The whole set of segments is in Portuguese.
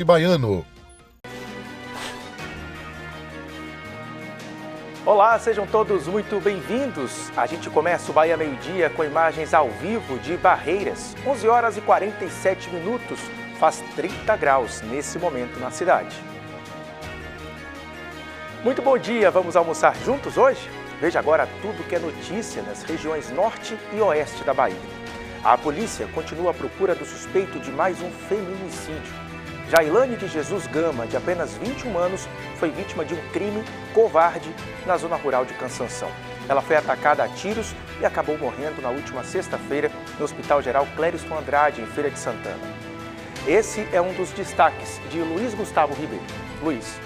Baiano. Olá, sejam todos muito bem-vindos. A gente começa o Bahia Meio-Dia com imagens ao vivo de Barreiras. 11 horas e 47 minutos, faz 30 graus nesse momento na cidade. Muito bom dia, vamos almoçar juntos hoje? Veja agora tudo que é notícia nas regiões norte e oeste da Bahia. A polícia continua à procura do suspeito de mais um feminicídio. Jailane de Jesus Gama, de apenas 21 anos, foi vítima de um crime covarde na zona rural de Cansanção. Ela foi atacada a tiros e acabou morrendo na última sexta-feira no Hospital Geral Clériston Andrade, em Feira de Santana. Esse é um dos destaques de Luiz Gustavo Ribeiro. Luiz.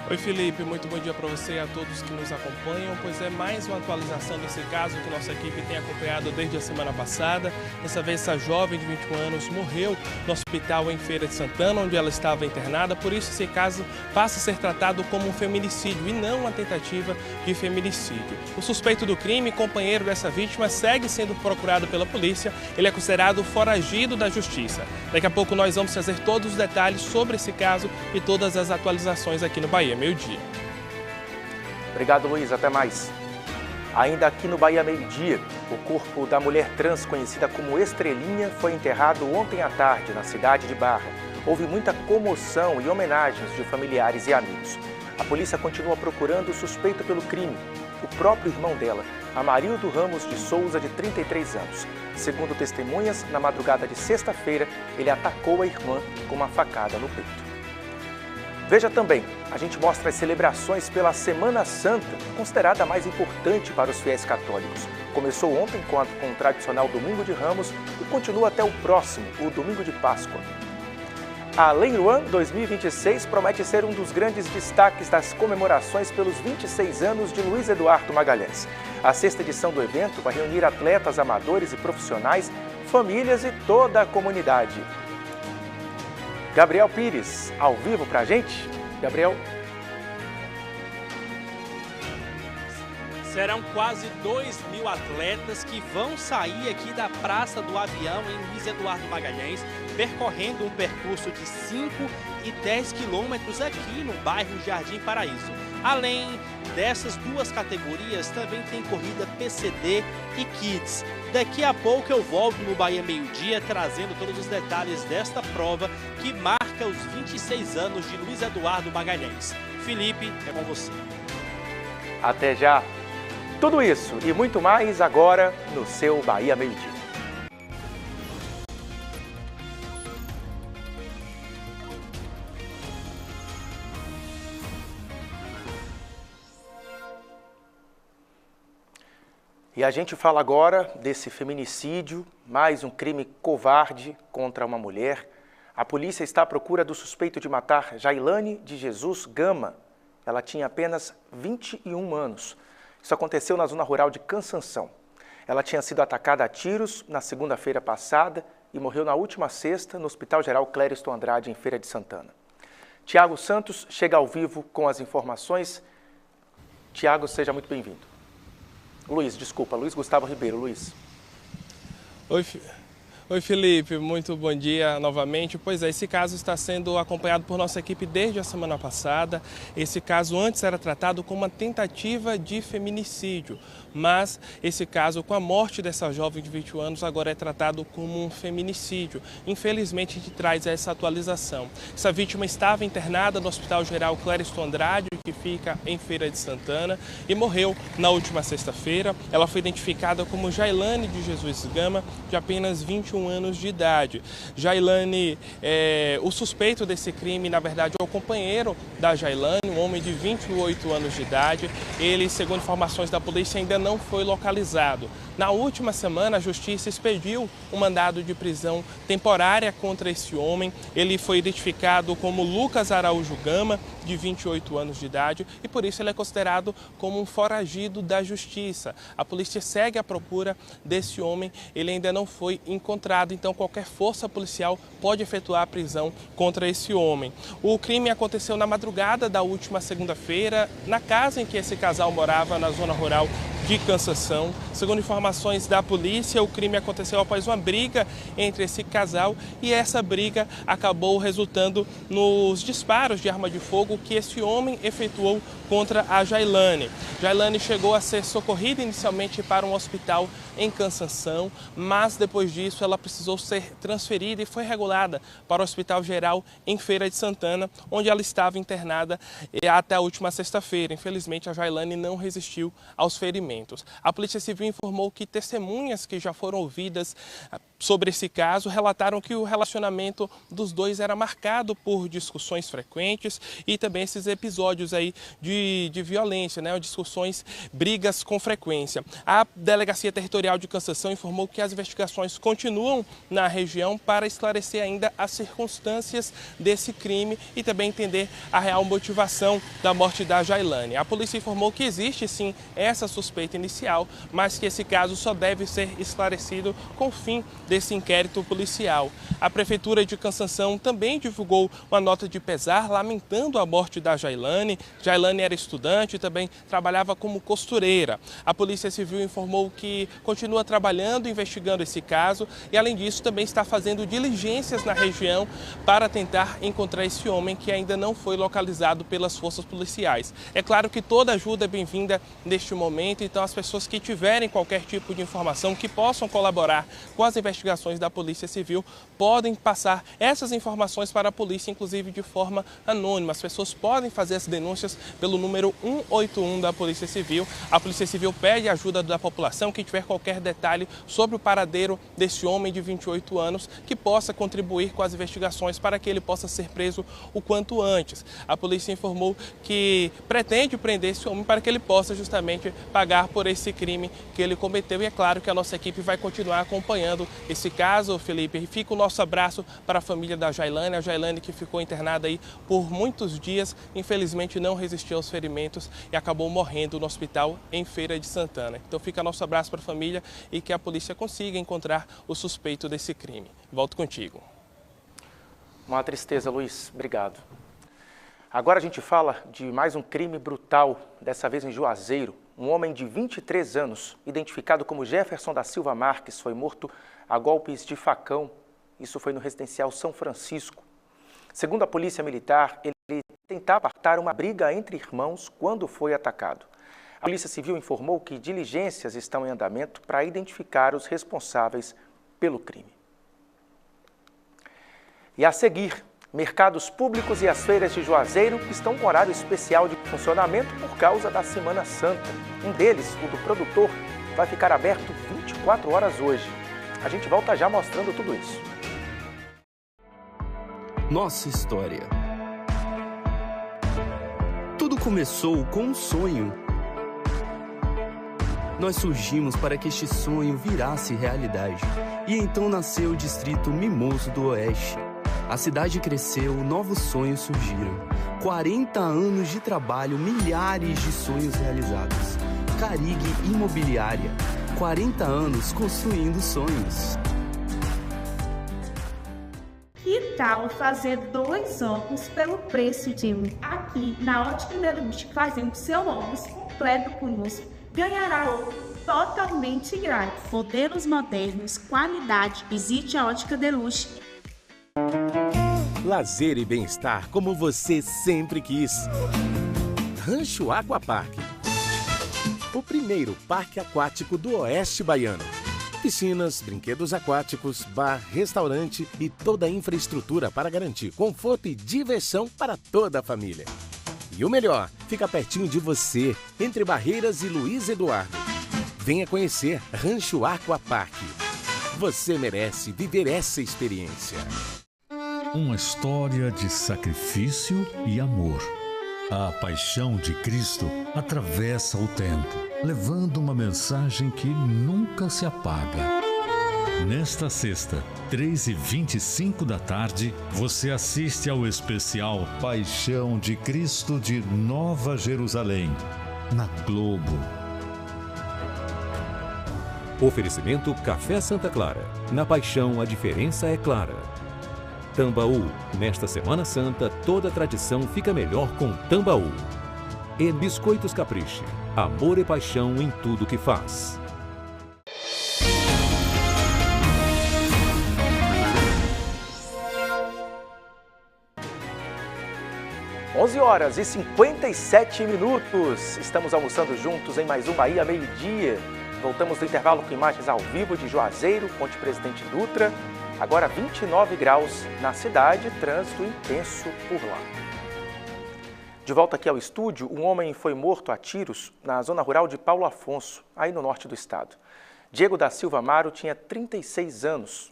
Oi Felipe, muito bom dia para você e a todos que nos acompanham, pois é mais uma atualização desse caso que nossa equipe tem acompanhado desde a semana passada. Dessa vez essa jovem de 21 anos morreu no hospital em Feira de Santana, onde ela estava internada, por isso esse caso passa a ser tratado como um feminicídio e não uma tentativa de feminicídio. O suspeito do crime, companheiro dessa vítima, segue sendo procurado pela polícia, ele é considerado foragido da justiça. Daqui a pouco nós vamos trazer todos os detalhes sobre esse caso e todas as atualizações aqui no Bahia Meio-Dia. Obrigado, Luiz. Até mais. Ainda aqui no Bahia Meio-Dia, o corpo da mulher trans conhecida como Estrelinha foi enterrado ontem à tarde na cidade de Barra. Houve muita comoção e homenagens de familiares e amigos. A polícia continua procurando o suspeito pelo crime, o próprio irmão dela, Amarildo Ramos de Souza, de 33 anos. Segundo testemunhas, na madrugada de sexta-feira, ele atacou a irmã com uma facada no peito. Veja também, a gente mostra as celebrações pela Semana Santa, considerada a mais importante para os fiéis católicos. Começou ontem com o tradicional Domingo de Ramos e continua até o próximo, o Domingo de Páscoa. A Leiruan 2026 promete ser um dos grandes destaques das comemorações pelos 26 anos de Luiz Eduardo Magalhães. A sexta edição do evento vai reunir atletas amadores e profissionais, famílias e toda a comunidade. Gabriel Pires, ao vivo pra gente. Gabriel. Serão quase 2.000 atletas que vão sair aqui da Praça do Avião em Luiz Eduardo Magalhães, percorrendo um percurso de 5 e 10 quilômetros aqui no bairro Jardim Paraíso. Além dessas duas categorias, também tem corrida PCD e Kids. Daqui a pouco eu volto no Bahia Meio-Dia trazendo todos os detalhes desta prova que marca os 26 anos de Luiz Eduardo Magalhães. Felipe, é com você. Até já. Tudo isso e muito mais agora no seu Bahia Meio-Dia. E a gente fala agora desse feminicídio, mais um crime covarde contra uma mulher. A polícia está à procura do suspeito de matar Jailane de Jesus Gama. Ela tinha apenas 21 anos. Isso aconteceu na zona rural de Cansanção. Ela tinha sido atacada a tiros na segunda-feira passada e morreu na última sexta no Hospital Geral Clériston Andrade, em Feira de Santana. Tiago Santos chega ao vivo com as informações. Tiago, seja muito bem-vindo. Luiz Gustavo Ribeiro. Luiz. Oi Felipe, muito bom dia novamente. Pois é, esse caso está sendo acompanhado por nossa equipe desde a semana passada. Esse caso antes era tratado como uma tentativa de feminicídio, mas esse caso, com a morte dessa jovem de 21 anos, agora é tratado como um feminicídio. Infelizmente, a gente traz essa atualização. Essa vítima estava internada no Hospital Geral Clériston Andrade, que fica em Feira de Santana, e morreu na última sexta-feira. Ela foi identificada como Jailane de Jesus Gama, de apenas 21 anos de idade. Jailane, o suspeito desse crime, na verdade, é o companheiro da Jailane, um homem de 28 anos de idade. Ele, segundo informações da polícia, ainda não foi localizado. Na última semana, a Justiça expediu um mandado de prisão temporária contra esse homem. Ele foi identificado como Lucas Araújo Gama, de 28 anos de idade, e por isso ele é considerado como um foragido da Justiça. A polícia segue à procura desse homem, ele ainda não foi encontrado, então qualquer força policial pode efetuar a prisão contra esse homem. O crime aconteceu na madrugada da última segunda-feira, na casa em que esse casal morava, na zona rural de Cansanção. Segundo informações da polícia, o crime aconteceu após uma briga entre esse casal e essa briga acabou resultando nos disparos de arma de fogo que esse homem efetuou contra a Jailane. Jailane chegou a ser socorrida inicialmente para um hospital em Cansanção, mas depois disso ela precisou ser transferida e foi regulada para o Hospital Geral em Feira de Santana, onde ela estava internada até a última sexta-feira. Infelizmente, a Jailane não resistiu aos ferimentos. A Polícia Civil informou que testemunhas que já foram ouvidas sobre esse caso relataram que o relacionamento dos dois era marcado por discussões frequentes e também esses episódios aí de violência, discussões, brigas com frequência. A Delegacia Territorial de Cansanção informou que as investigações continuam na região para esclarecer ainda as circunstâncias desse crime e também entender a real motivação da morte da Jailane. A polícia informou que existe sim essa suspeita inicial, mas que esse caso só deve ser esclarecido com o fim desse inquérito policial. A Prefeitura de Cansanção também divulgou uma nota de pesar lamentando a morte da Jailane. Jailane era estudante e também trabalhava como costureira. A Polícia Civil informou que continua trabalhando, investigando esse caso e, além disso, também está fazendo diligências na região para tentar encontrar esse homem que ainda não foi localizado pelas forças policiais. É claro que toda ajuda é bem-vinda neste momento, então as pessoas que tiverem qualquer tipo de informação que possam colaborar com as investigações da Polícia Civil podem passar essas informações para a polícia, inclusive de forma anônima. As pessoas podem fazer as denúncias pelo número 181 da Polícia Civil. A Polícia Civil pede ajuda da população que tiver qualquer detalhe sobre o paradeiro desse homem de 28 anos que possa contribuir com as investigações para que ele possa ser preso o quanto antes. A polícia informou que pretende prender esse homem para que ele possa justamente pagar por esse crime que ele cometeu. E é claro que a nossa equipe vai continuar acompanhando esse caso, Felipe. E fica o nosso abraço para a família da Jailane, a Jailane que ficou internada aí por muitos dias, infelizmente não resistiu aos ferimentos e acabou morrendo no hospital em Feira de Santana. Então fica nosso abraço para a família e que a polícia consiga encontrar o suspeito desse crime. Volto contigo. Uma tristeza, Luiz. Obrigado. Agora a gente fala de mais um crime brutal, dessa vez em Juazeiro. Um homem de 23 anos, identificado como Jefferson da Silva Marques, foi morto a golpes de facão. Isso foi no residencial São Francisco. Segundo a polícia militar, ele tentava apartar uma briga entre irmãos quando foi atacado. A Polícia Civil informou que diligências estão em andamento para identificar os responsáveis pelo crime. E a seguir, mercados públicos e as feiras de Juazeiro estão com horário especial de funcionamento por causa da Semana Santa. Um deles, o do produtor, vai ficar aberto 24 horas hoje. A gente volta já mostrando tudo isso. Nossa história. Tudo começou com um sonho. Nós surgimos para que este sonho virasse realidade. E então nasceu o Distrito Mimoso do Oeste. A cidade cresceu, novos sonhos surgiram. 40 anos de trabalho, milhares de sonhos realizados. Carig Imobiliária. 40 anos construindo sonhos. Que tal fazer 2 óculos pelo preço de um? Aqui na Ótica Deluxe, fazendo seu óculos completo conosco, ganhará óculos totalmente grátis. Modelos modernos, qualidade. Visite a Ótica Deluxe. Lazer e bem-estar como você sempre quis. Rancho Aquapark. O primeiro parque aquático do Oeste Baiano. Piscinas, brinquedos aquáticos, bar, restaurante e toda a infraestrutura para garantir conforto e diversão para toda a família. E o melhor, fica pertinho de você, entre Barreiras e Luiz Eduardo. Venha conhecer Rancho Aquapark. Você merece viver essa experiência. Uma história de sacrifício e amor. A paixão de Cristo atravessa o tempo, levando uma mensagem que nunca se apaga. Nesta sexta, 3h25 da tarde, você assiste ao especial Paixão de Cristo de Nova Jerusalém, na Globo. Oferecimento Café Santa Clara. Na paixão, a diferença é clara. Tambaú. Nesta Semana Santa, toda tradição fica melhor com Tambaú. e Biscoitos Capriche. Amor e paixão em tudo que faz. (11h57). Estamos almoçando juntos em mais um Bahia Meio-Dia. Voltamos do intervalo com imagens ao vivo de Juazeiro, Ponte Presidente Dutra. Agora 29 graus na cidade, trânsito intenso por lá. De volta aqui ao estúdio, um homem foi morto a tiros na zona rural de Paulo Afonso, aí no norte do estado. Diego da Silva Amaro tinha 36 anos.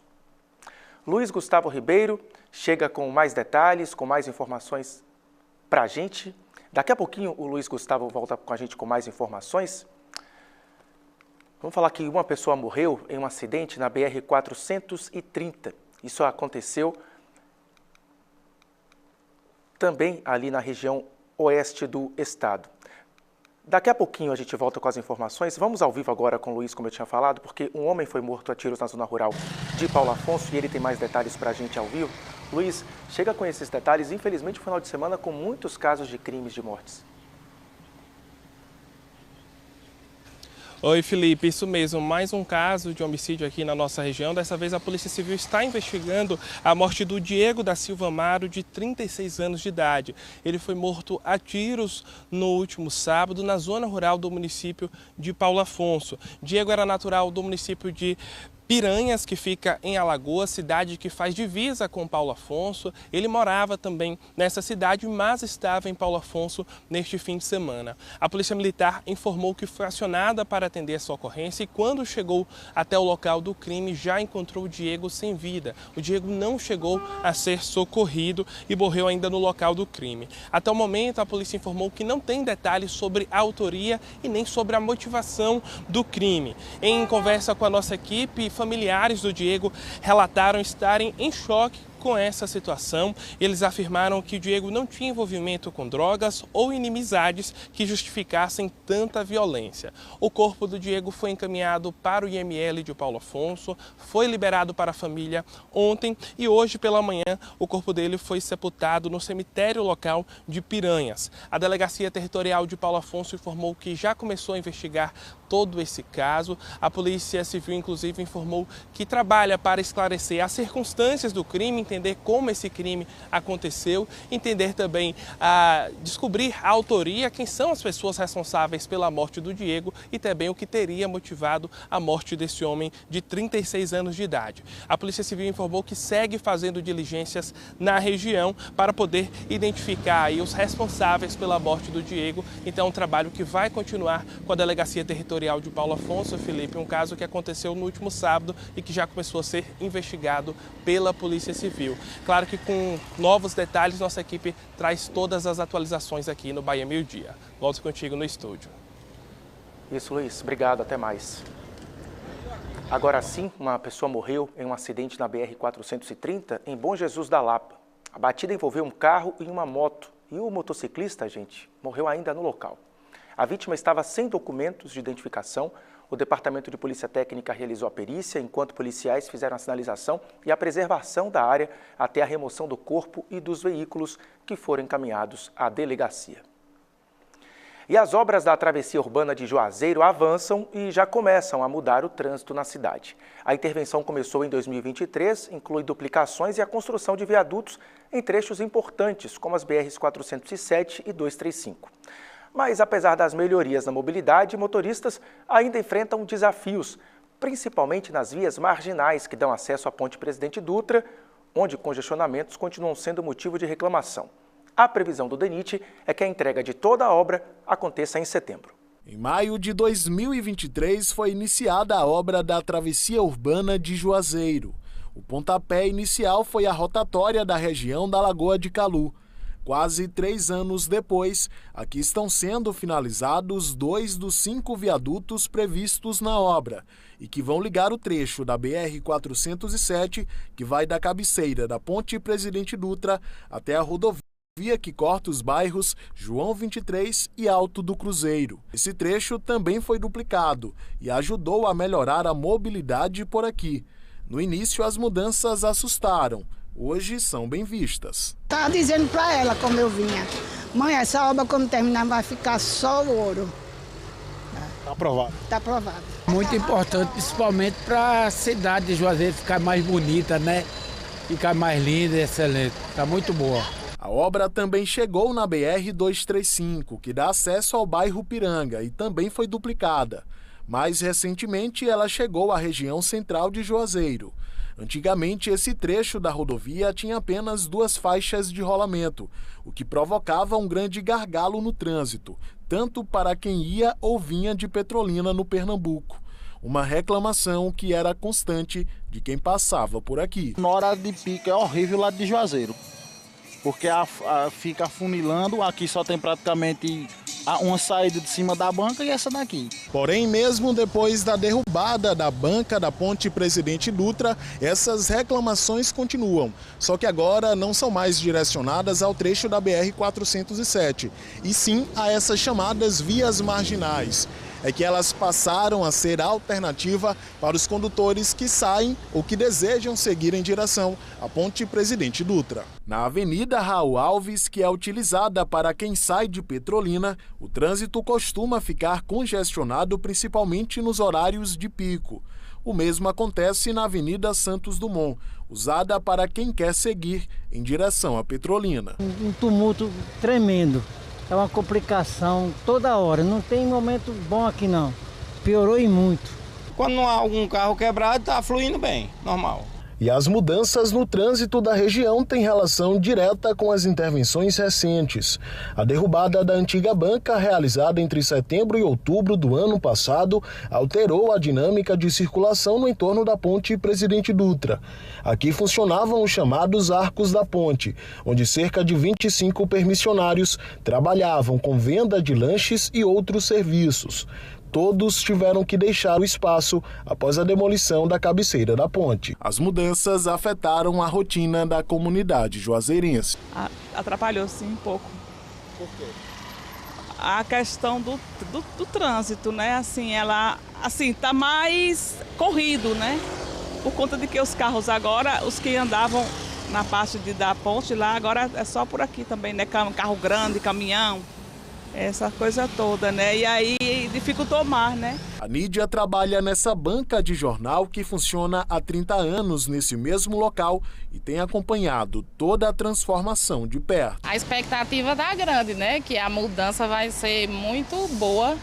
Luiz Gustavo Ribeiro chega com mais detalhes, com mais informações para a gente. Daqui a pouquinho o Luiz Gustavo volta com a gente com mais informações. Vamos falar que uma pessoa morreu em um acidente na BR-430. Isso aconteceu também ali na região oeste do estado. Daqui a pouquinho a gente volta com as informações. Vamos ao vivo agora com o Luiz, como eu tinha falado, porque um homem foi morto a tiros na zona rural de Paulo Afonso e ele tem mais detalhes para a gente ao vivo. Luiz, chega com esses detalhes. Infelizmente, o final de semana com muitos casos de crimes de mortes. Oi, Felipe, isso mesmo, mais um caso de homicídio aqui na nossa região. Dessa vez a Polícia Civil está investigando a morte do Diego da Silva Amaro, de 36 anos de idade. Ele foi morto a tiros no último sábado na zona rural do município de Paulo Afonso. Diego era natural do município de Piranhas, que fica em Alagoas, cidade que faz divisa com Paulo Afonso. Ele morava também nessa cidade, mas estava em Paulo Afonso neste fim de semana. A Polícia Militar informou que foi acionada para atender essa ocorrência e quando chegou até o local do crime já encontrou o Diego sem vida. O Diego não chegou a ser socorrido e morreu ainda no local do crime. Até o momento, a polícia informou que não tem detalhes sobre a autoria e nem sobre a motivação do crime. Em conversa com a nossa equipe, familiares do Diego relataram estarem em choque com essa situação. Eles afirmaram que o Diego não tinha envolvimento com drogas ou inimizades que justificassem tanta violência. O corpo do Diego foi encaminhado para o IML de Paulo Afonso, foi liberado para a família ontem e hoje pela manhã o corpo dele foi sepultado no cemitério local de Piranhas. A Delegacia Territorial de Paulo Afonso informou que já começou a investigar todo esse caso. A Polícia Civil, inclusive, informou que trabalha para esclarecer as circunstâncias do crime, entender como esse crime aconteceu, entender também, descobrir a autoria, quem são as pessoas responsáveis pela morte do Diego e também o que teria motivado a morte desse homem de 36 anos de idade. A Polícia Civil informou que segue fazendo diligências na região para poder identificar aí os responsáveis pela morte do Diego. Então, um trabalho que vai continuar com a Delegacia Territorial de Paulo Afonso, Felipe, um caso que aconteceu no último sábado e que já começou a ser investigado pela Polícia Civil. Claro que com novos detalhes, nossa equipe traz todas as atualizações aqui no Bahia Meio-Dia. Volto contigo no estúdio. Isso, Luiz. Obrigado. Até mais. Agora sim, uma pessoa morreu em um acidente na BR-430 em Bom Jesus da Lapa. A batida envolveu um carro e uma moto. E o motociclista, gente, morreu ainda no local. A vítima estava sem documentos de identificação. O Departamento de Polícia Técnica realizou a perícia, enquanto policiais fizeram a sinalização e a preservação da área até a remoção do corpo e dos veículos que foram encaminhados à delegacia. E as obras da travessia urbana de Juazeiro avançam e já começam a mudar o trânsito na cidade. A intervenção começou em 2023, inclui duplicações e a construção de viadutos em trechos importantes, como as BRs 407 e 235. Mas, apesar das melhorias na mobilidade, motoristas ainda enfrentam desafios, principalmente nas vias marginais que dão acesso à Ponte Presidente Dutra, onde congestionamentos continuam sendo motivo de reclamação. A previsão do DENIT é que a entrega de toda a obra aconteça em setembro. Em maio de 2023 foi iniciada a obra da travessia urbana de Juazeiro. O pontapé inicial foi a rotatória da região da Lagoa de Calu. Quase 3 anos depois, aqui estão sendo finalizados 2 dos 5 viadutos previstos na obra e que vão ligar o trecho da BR-407, que vai da cabeceira da Ponte Presidente Dutra até a rodovia que corta os bairros João 23 e Alto do Cruzeiro. Esse trecho também foi duplicado e ajudou a melhorar a mobilidade por aqui. No início, as mudanças assustaram. Hoje são bem vistas. Estava dizendo para ela como eu vinha. Mãe, essa obra quando terminar vai ficar só o ouro. Está aprovado. Está aprovado. Muito importante, principalmente para a cidade de Juazeiro ficar mais bonita, né? Ficar mais linda e excelente. Está muito boa. A obra também chegou na BR-235, que dá acesso ao bairro Piranga, e também foi duplicada. Mais recentemente, ela chegou à região central de Juazeiro. Antigamente, esse trecho da rodovia tinha apenas 2 faixas de rolamento, o que provocava um grande gargalo no trânsito, tanto para quem ia ou vinha de Petrolina, no Pernambuco. Uma reclamação que era constante de quem passava por aqui. Na hora de pico é horrível lá de Juazeiro, porque fica afunilando, aqui só tem praticamente uma saída de cima da banca e essa daqui. Porém, mesmo depois da derrubada da banca da ponte Presidente Dutra, essas reclamações continuam. Só que agora não são mais direcionadas ao trecho da BR-407, e sim a essas chamadas vias marginais. É que elas passaram a ser alternativa para os condutores que saem ou que desejam seguir em direção à ponte Presidente Dutra. Na Avenida Raul Alves, que é utilizada para quem sai de Petrolina, o trânsito costuma ficar congestionado principalmente nos horários de pico. O mesmo acontece na Avenida Santos Dumont, usada para quem quer seguir em direção à Petrolina. Um tumulto tremendo. É uma complicação toda hora, não tem momento bom aqui não, piorou e muito. Quando não há algum carro quebrado, está fluindo bem, normal. E as mudanças no trânsito da região têm relação direta com as intervenções recentes. A derrubada da antiga banca, realizada entre setembro e outubro do ano passado, alterou a dinâmica de circulação no entorno da ponte Presidente Dutra. Aqui funcionavam os chamados arcos da ponte, onde cerca de 25 permissionários trabalhavam com venda de lanches e outros serviços. Todos tiveram que deixar o espaço após a demolição da cabeceira da ponte. As mudanças afetaram a rotina da comunidade juazeirense. Atrapalhou sim um pouco. Por quê? A questão do trânsito, né? Assim, ela tá mais corrido, né? Por conta de que os carros agora, os que andavam na parte da ponte lá, agora é só por aqui também, né? Carro grande, caminhão. Essa coisa toda, né? E aí dificultou mais, né? A Nídia trabalha nessa banca de jornal que funciona há 30 anos nesse mesmo local e tem acompanhado toda a transformação de perto. A expectativa tá grande, né? Que a mudança vai ser muito boa.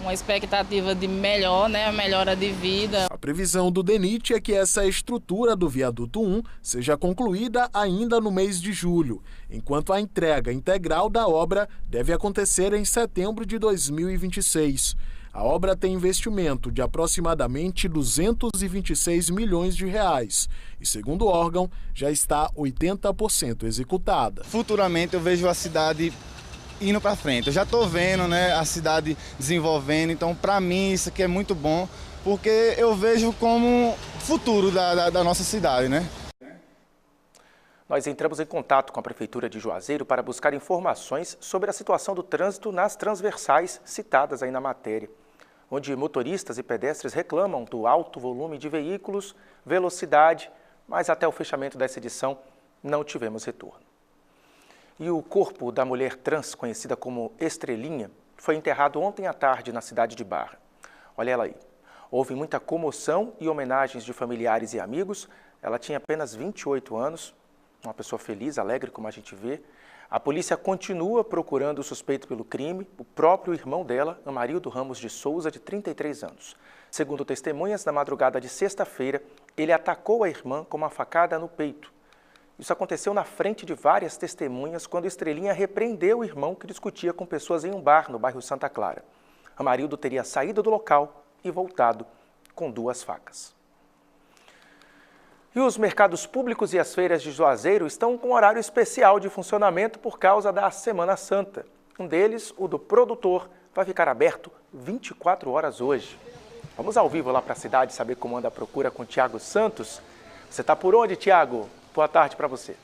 Uma expectativa de melhor, né? Melhora de vida. A previsão do DENIT é que essa estrutura do viaduto 1 seja concluída ainda no mês de julho, enquanto a entrega integral da obra deve acontecer em setembro de 2026. A obra tem investimento de aproximadamente 226 milhões de reais e, segundo o órgão, já está 80% executada. Futuramente eu vejo a cidade indo para frente. Eu já estou vendo, né, a cidade desenvolvendo, então para mim isso aqui é muito bom, porque eu vejo como futuro da nossa cidade, né? Nós entramos em contato com a Prefeitura de Juazeiro para buscar informações sobre a situação do trânsito nas transversais citadas aí na matéria, onde motoristas e pedestres reclamam do alto volume de veículos, velocidade, mas até o fechamento dessa edição não tivemos retorno. E o corpo da mulher trans, conhecida como Estrelinha, foi enterrado ontem à tarde na cidade de Barra. Olha ela aí. Houve muita comoção e homenagens de familiares e amigos. Ela tinha apenas 28 anos, uma pessoa feliz, alegre, como a gente vê. A polícia continua procurando o suspeito pelo crime, o próprio irmão dela, Amarildo Ramos de Souza, de 33 anos. Segundo testemunhas, na madrugada de sexta-feira, ele atacou a irmã com uma facada no peito. Isso aconteceu na frente de várias testemunhas quando Estrelinha repreendeu o irmão que discutia com pessoas em um bar no bairro Santa Clara. Amarildo teria saído do local e voltado com 2 facas. E os mercados públicos e as feiras de Juazeiro estão com horário especial de funcionamento por causa da Semana Santa. Um deles, o do produtor, vai ficar aberto 24 horas hoje. Vamos ao vivo lá para a cidade saber como anda a procura com o Tiago Santos. Você está por onde, Tiago? Boa tarde para você.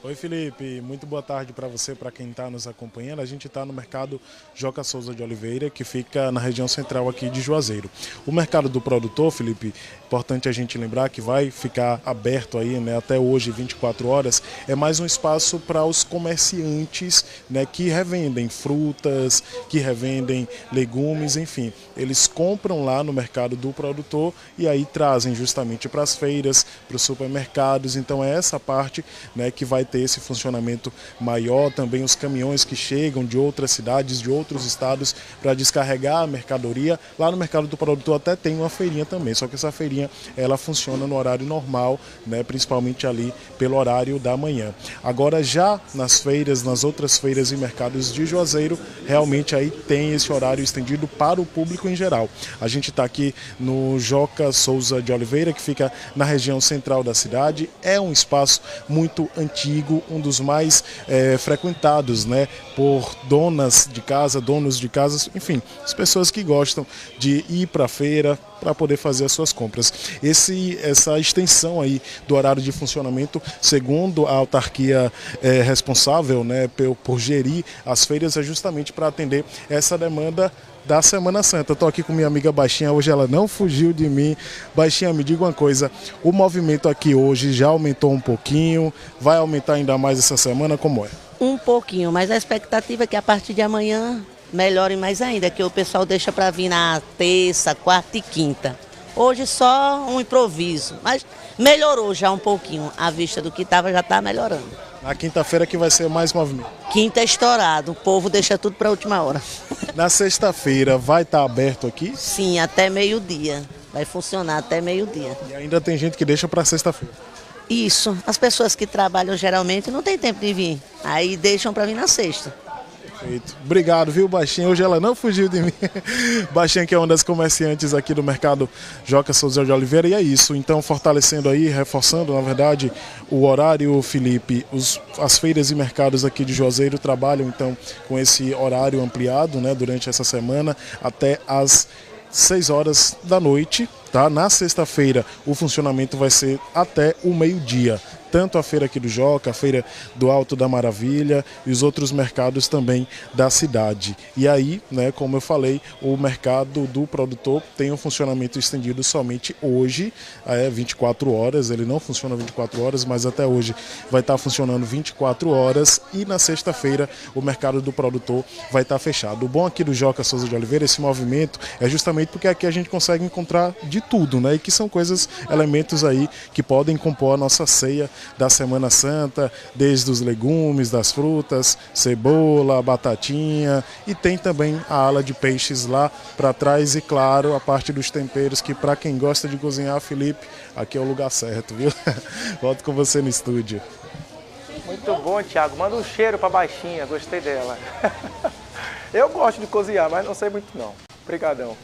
Oi Felipe, muito boa tarde para você, para quem está nos acompanhando. A gente está no mercado Joca Souza de Oliveira, que fica na região central aqui de Juazeiro. O mercado do produtor, Felipe, importante a gente lembrar que vai ficar aberto aí, né, até hoje, 24 horas. É mais um espaço para os comerciantes, né, que revendem frutas, que revendem legumes, enfim. Eles compram lá no mercado do produtor e aí trazem justamente para as feiras, para os supermercados. Então é essa parte, né, que vai ter esse funcionamento maior. Também os caminhões que chegam de outras cidades, de outros estados, para descarregar a mercadoria. Lá no mercado do produtor até tem uma feirinha também, só que essa feirinha ela funciona no horário normal, né, principalmente ali pelo horário da manhã. Agora já nas feiras, nas outras feiras e mercados de Juazeiro, realmente aí tem esse horário estendido para o público em geral. A gente está aqui no Joca Souza de Oliveira, que fica na região central da cidade. É um espaço muito antigo, um dos mais frequentados, né, por donas de casa, donos de casas, enfim, as pessoas que gostam de ir para a feira para poder fazer as suas compras. Essa extensão aí do horário de funcionamento, segundo a autarquia responsável, né, por gerir as feiras, é justamente para atender essa demanda da Semana Santa. Estou aqui com minha amiga Baixinha, hoje ela não fugiu de mim. Baixinha, me diga uma coisa, o movimento aqui hoje já aumentou um pouquinho, vai aumentar ainda mais essa semana, como é? Um pouquinho, mas a expectativa é que a partir de amanhã melhore mais ainda, que o pessoal deixa para vir na terça, quarta e quinta. Hoje só um improviso, mas melhorou já um pouquinho, à vista do que estava já está melhorando. Na quinta-feira que vai ser mais movimento. Quinta é estourado, o povo deixa tudo para a última hora. Na sexta-feira vai estar aberto aqui? Sim, até meio-dia. Vai funcionar até meio-dia. E ainda tem gente que deixa para sexta-feira? Isso, as pessoas que trabalham geralmente não tem tempo de vir, aí deixam para vir na sexta. Perfeito. Obrigado, viu, Baixinha? Hoje ela não fugiu de mim. Baixinha, que é uma das comerciantes aqui do mercado Joca Souza de Oliveira, e é isso. Então, fortalecendo aí, reforçando, na verdade, o horário, Felipe, as feiras e mercados aqui de Juazeiro trabalham, então, com esse horário ampliado, né, durante essa semana, até às 6 horas da noite, tá? Na sexta-feira, o funcionamento vai ser até o meio-dia. Tanto a feira aqui do Joca, a feira do Alto da Maravilha e os outros mercados também da cidade. E aí, né, como eu falei, o mercado do produtor tem um funcionamento estendido somente hoje, 24 horas, ele não funciona 24 horas, mas até hoje vai estar funcionando 24 horas e na sexta-feira o mercado do produtor vai estar fechado. O bom aqui do Joca Souza de Oliveira, esse movimento, é justamente porque aqui a gente consegue encontrar de tudo, né, e que são coisas, elementos aí que podem compor a nossa ceia da Semana Santa, desde os legumes, das frutas, cebola, batatinha, e tem também a ala de peixes lá para trás e, claro, a parte dos temperos, que para quem gosta de cozinhar, Felipe, aqui é o lugar certo, viu? Volto com você no estúdio. Muito bom, Thiago. Manda um cheiro para Baixinha, gostei dela. Eu gosto de cozinhar, mas não sei muito não. Obrigadão.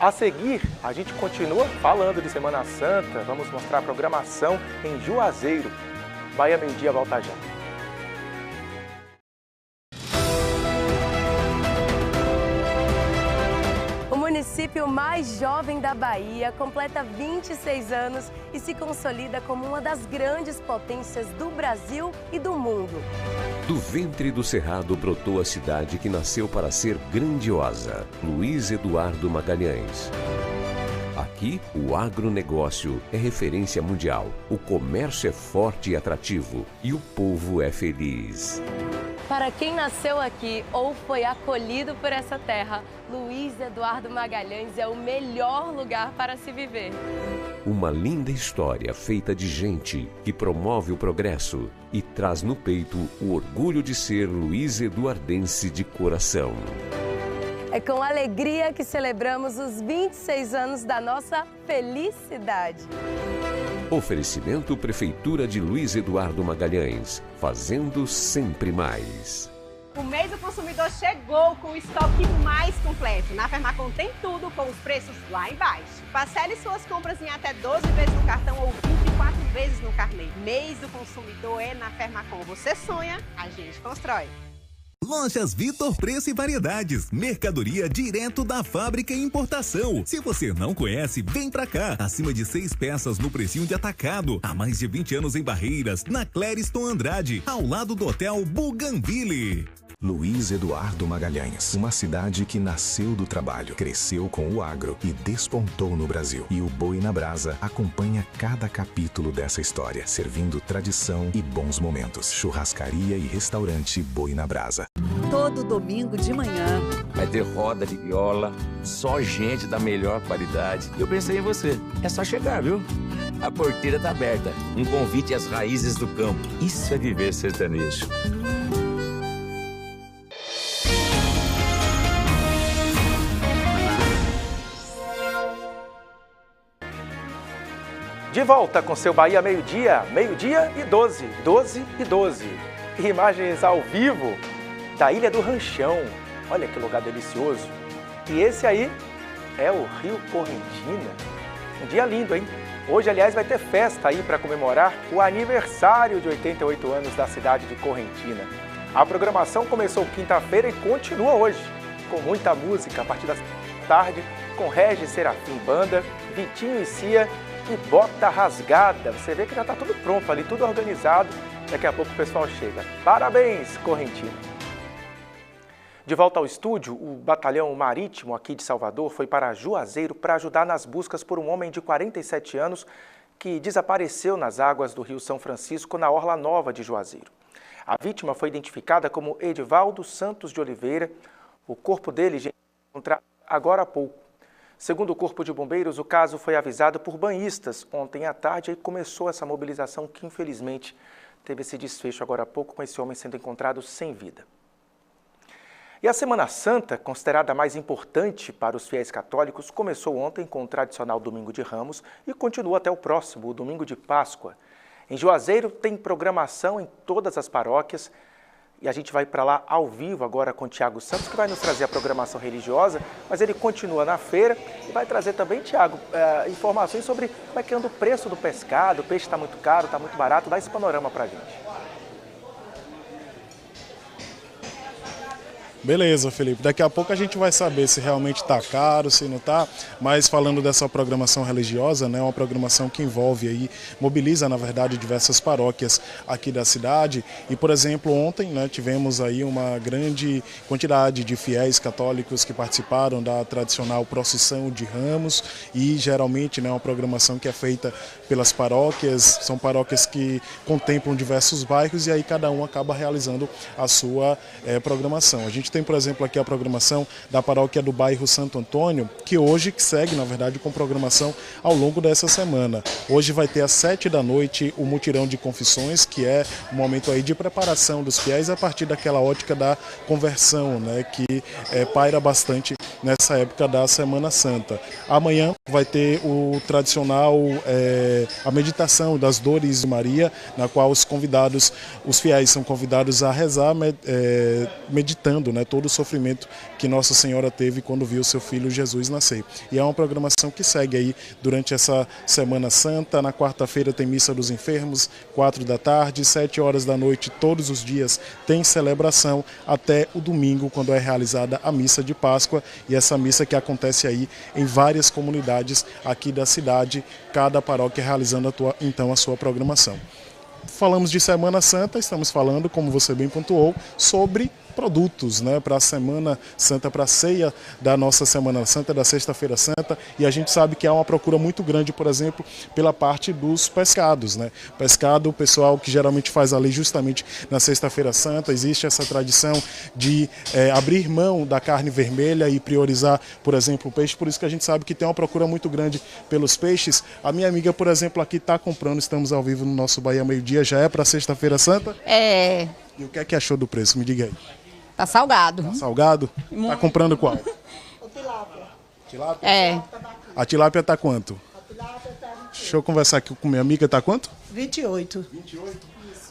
A seguir, a gente continua falando de Semana Santa, vamos mostrar a programação em Juazeiro. Bahia Meio Dia volta já. O município mais jovem da Bahia completa 26 anos e se consolida como uma das grandes potências do Brasil e do mundo. Do ventre do Cerrado brotou a cidade que nasceu para ser grandiosa, Luiz Eduardo Magalhães. Aqui, o agronegócio é referência mundial, o comércio é forte e atrativo e o povo é feliz. Para quem nasceu aqui ou foi acolhido por essa terra, Luiz Eduardo Magalhães é o melhor lugar para se viver. Uma linda história feita de gente que promove o progresso e traz no peito o orgulho de ser Luiz Eduardense de coração. É com alegria que celebramos os 26 anos da nossa felicidade. Oferecimento Prefeitura de Luiz Eduardo Magalhães, fazendo sempre mais. O mês do consumidor chegou com o estoque mais completo. Na Fermacom tem tudo com os preços lá embaixo. Parcele suas compras em até 12 vezes no cartão ou 24 vezes no carnê. Mês do consumidor é na Fermacom. Você sonha, a gente constrói. Lojas Vitor Preço e Variedades. Mercadoria direto da fábrica e importação. Se você não conhece, vem pra cá. Acima de 6 peças no precinho de atacado. Há mais de 20 anos em Barreiras, na Clériston Andrade, ao lado do Hotel Bougainville. Luiz Eduardo Magalhães, uma cidade que nasceu do trabalho, cresceu com o agro e despontou no Brasil. E o Boi na Brasa acompanha cada capítulo dessa história, servindo tradição e bons momentos. Churrascaria e restaurante Boi na Brasa. Todo domingo de manhã vai ter roda de viola, só gente da melhor qualidade. Eu pensei em você, é só chegar, viu? A porteira tá aberta, um convite às raízes do campo. Isso é viver sertanejo. De volta com seu Bahia Meio-Dia, meio-dia e 12, 12 e 12. Imagens ao vivo da Ilha do Ranchão. Olha que lugar delicioso. E esse aí é o Rio Correntina. Um dia lindo, hein? Hoje, aliás, vai ter festa aí para comemorar o aniversário de 88 anos da cidade de Correntina. A programação começou quinta-feira e continua hoje, com muita música a partir da tarde, com Regis Serafim Banda, Vitinho e Cia e Bota Rasgada. Você vê que já está tudo pronto ali, tudo organizado. Daqui a pouco o pessoal chega. Parabéns, Correntina! De volta ao estúdio, o Batalhão Marítimo aqui de Salvador foi para Juazeiro para ajudar nas buscas por um homem de 47 anos que desapareceu nas águas do Rio São Francisco, na Orla Nova de Juazeiro. A vítima foi identificada como Edivaldo Santos de Oliveira. O corpo dele já encontrado agora há pouco. Segundo o Corpo de Bombeiros, o caso foi avisado por banhistas ontem à tarde e começou essa mobilização que, infelizmente, teve esse desfecho agora há pouco, com esse homem sendo encontrado sem vida. E a Semana Santa, considerada a mais importante para os fiéis católicos, começou ontem com o tradicional Domingo de Ramos e continua até o próximo, o Domingo de Páscoa. Em Juazeiro tem programação em todas as paróquias. E a gente vai para lá ao vivo agora com o Tiago Santos, que vai nos trazer a programação religiosa, mas ele continua na feira e vai trazer também, Tiago, informações sobre como é que anda o preço do pescado, o peixe está muito caro, está muito barato, dá esse panorama para a gente. Beleza, Felipe. Daqui a pouco a gente vai saber se realmente está caro, se não está. Mas falando dessa programação religiosa, né, uma programação que envolve aí, mobiliza, na verdade, diversas paróquias aqui da cidade. E, por exemplo, ontem, né, tivemos aí uma grande quantidade de fiéis católicos que participaram da tradicional procissão de Ramos. E, geralmente, né, uma programação que é feita pelas paróquias. São paróquias que contemplam diversos bairros e aí cada um acaba realizando a sua programação. A gente tem, por exemplo, aqui a programação da paróquia do bairro Santo Antônio, que hoje segue, na verdade, com programação ao longo dessa semana. Hoje vai ter às 7 da noite o mutirão de confissões, que é um momento aí de preparação dos fiéis a partir daquela ótica da conversão, né, que paira bastante nessa época da Semana Santa. Amanhã vai ter o tradicional, a meditação das dores de Maria, na qual os fiéis são convidados a rezar, meditando, né, todo o sofrimento que Nossa Senhora teve quando viu seu filho Jesus nascer. E é uma programação que segue aí durante essa Semana Santa. Na quarta-feira tem Missa dos Enfermos, 4 da tarde, 7 horas da noite, todos os dias tem celebração, até o domingo, quando é realizada a Missa de Páscoa, e essa missa que acontece aí em várias comunidades aqui da cidade, cada paróquia realizando então a sua programação. Falamos de Semana Santa, estamos falando, como você bem pontuou, sobre produtos, né, para a Semana Santa, para a ceia da nossa Semana Santa, da Sexta-feira Santa, e a gente sabe que há uma procura muito grande, por exemplo, pela parte dos pescados, né? Pescado, o pessoal que geralmente faz ali justamente na Sexta-feira Santa, existe essa tradição de abrir mão da carne vermelha e priorizar, por exemplo, o peixe, por isso que a gente sabe que tem uma procura muito grande pelos peixes. A minha amiga, por exemplo, aqui está comprando, estamos ao vivo no nosso Bahia Meio-Dia, já é para a Sexta-feira Santa? É. E o que é que achou do preço? Me diga aí. Tá salgado. Tá salgado? Tá comprando qual? Tilápia. Tilápia? É. A tilápia tá quanto? Deixa eu conversar aqui com minha amiga, tá quanto? 28.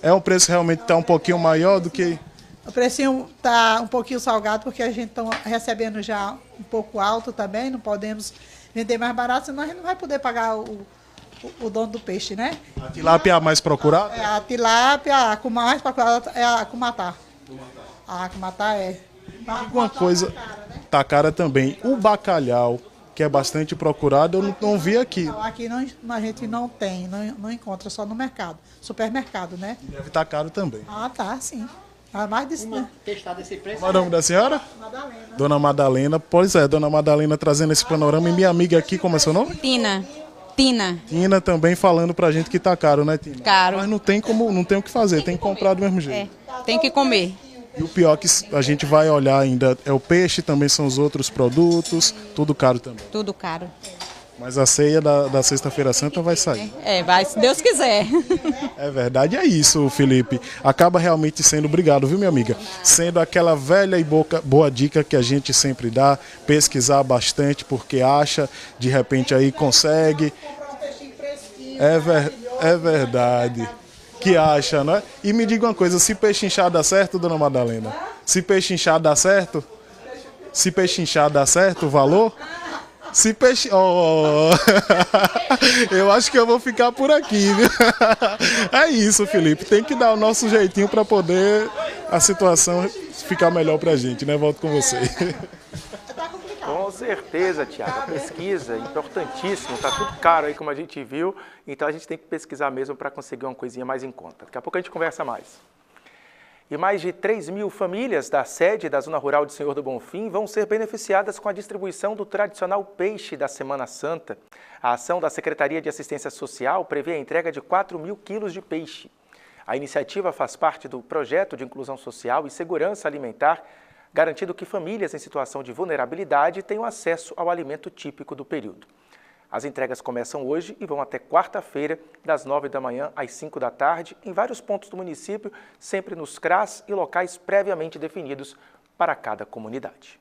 É um preço realmente tá um pouquinho maior do que... O precinho tá um pouquinho salgado porque a gente tá recebendo já um pouco alto também, não podemos vender mais barato, senão a gente não vai poder pagar o dono do peixe, né? A tilápia é a mais procurada? A tilápia, a mais procurada é a cumatá. Ah, que matar é. Uma coisa, tá cara também. O bacalhau, que é bastante procurado, eu não vi aqui. Não, aqui a gente não tem, não encontra, só no mercado. Supermercado, né? Deve estar caro também. Ah, tá, sim. Ah, mais disso, né? Testar esse preço. Qual é o nome da senhora? Madalena. Dona Madalena. Pois é, Dona Madalena trazendo esse panorama. E minha amiga aqui, como é seu nome? Tina. Tina também falando pra gente que tá caro, né, Tina? Caro. Mas não tem o que fazer, tem que comprar do mesmo jeito. Tem que comer. E o pior que a gente vai olhar ainda é o peixe, também são os outros produtos, tudo caro também. Tudo caro. Mas a ceia da Sexta-feira Santa vai sair. Vai, se Deus quiser. É verdade, é isso, Felipe. Acaba realmente sendo, obrigado, viu, minha amiga? Sendo aquela velha e boa dica que a gente sempre dá, pesquisar bastante, porque acha, de repente aí consegue. É verdade. Que acha, né? E me diga uma coisa, se peixe inchado dá certo, Dona Madalena? Se peixe inchado dá certo? Se peixe inchado dá certo, o valor? Se peixe... Oh. Eu acho que eu vou ficar por aqui, viu? É isso, Felipe. Tem que dar o nosso jeitinho para poder a situação ficar melhor pra gente, né? Volto com você. Com certeza, Tiago. A pesquisa é importantíssimo. Tá tudo caro aí, como a gente viu. Então a gente tem que pesquisar mesmo para conseguir uma coisinha mais em conta. Daqui a pouco a gente conversa mais. E mais de 3.000 famílias da sede da Zona Rural de Senhor do Bonfim vão ser beneficiadas com a distribuição do tradicional peixe da Semana Santa. A ação da Secretaria de Assistência Social prevê a entrega de 4.000 quilos de peixe. A iniciativa faz parte do projeto de inclusão social e segurança alimentar, garantindo que famílias em situação de vulnerabilidade tenham acesso ao alimento típico do período. As entregas começam hoje e vão até quarta-feira, das 9 da manhã às 5 da tarde, em vários pontos do município, sempre nos CRAS e locais previamente definidos para cada comunidade.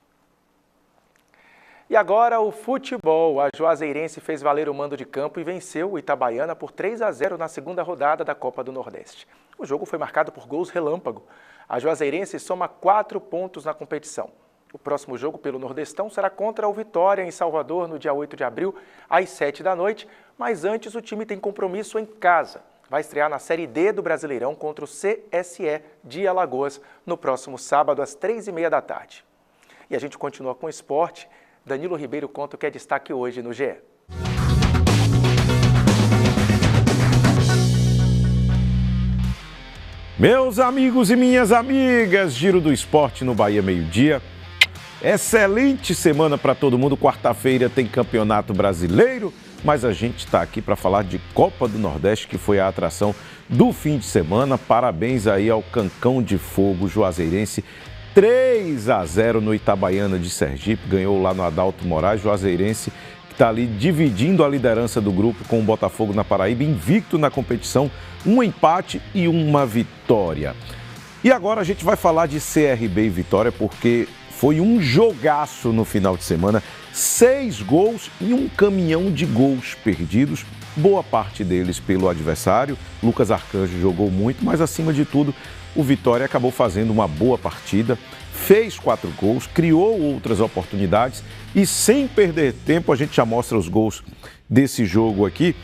E agora o futebol. A Juazeirense fez valer o mando de campo e venceu o Itabaiana por 3-0 na segunda rodada da Copa do Nordeste. O jogo foi marcado por gols relâmpago. A Juazeirense soma 4 pontos na competição. O próximo jogo pelo Nordestão será contra o Vitória, em Salvador, no dia 8 de abril, às 7 da noite. Mas antes, o time tem compromisso em casa. Vai estrear na Série D do Brasileirão contra o CSE de Alagoas, no próximo sábado, às 3h30 da tarde. E a gente continua com o esporte. Danilo Ribeiro conta o que é destaque hoje no GE. Meus amigos e minhas amigas, Giro do Esporte no Bahia Meio-Dia. Excelente semana para todo mundo. Quarta-feira tem Campeonato Brasileiro, mas a gente está aqui para falar de Copa do Nordeste, que foi a atração do fim de semana. Parabéns aí ao Cancão de Fogo Juazeirense. 3-0 no Itabaiana de Sergipe, ganhou lá no Adalto Moraes. Juazeirense que está ali dividindo a liderança do grupo com o Botafogo na Paraíba, invicto na competição, um empate e uma vitória. E agora a gente vai falar de CRB e Vitória, porque foi um jogaço no final de semana, 6 gols e um caminhão de gols perdidos, boa parte deles pelo adversário. Lucas Arcanjo jogou muito, mas acima de tudo, o Vitória acabou fazendo uma boa partida, fez 4 gols, criou outras oportunidades e sem perder tempo, a gente já mostra os gols desse jogo aqui.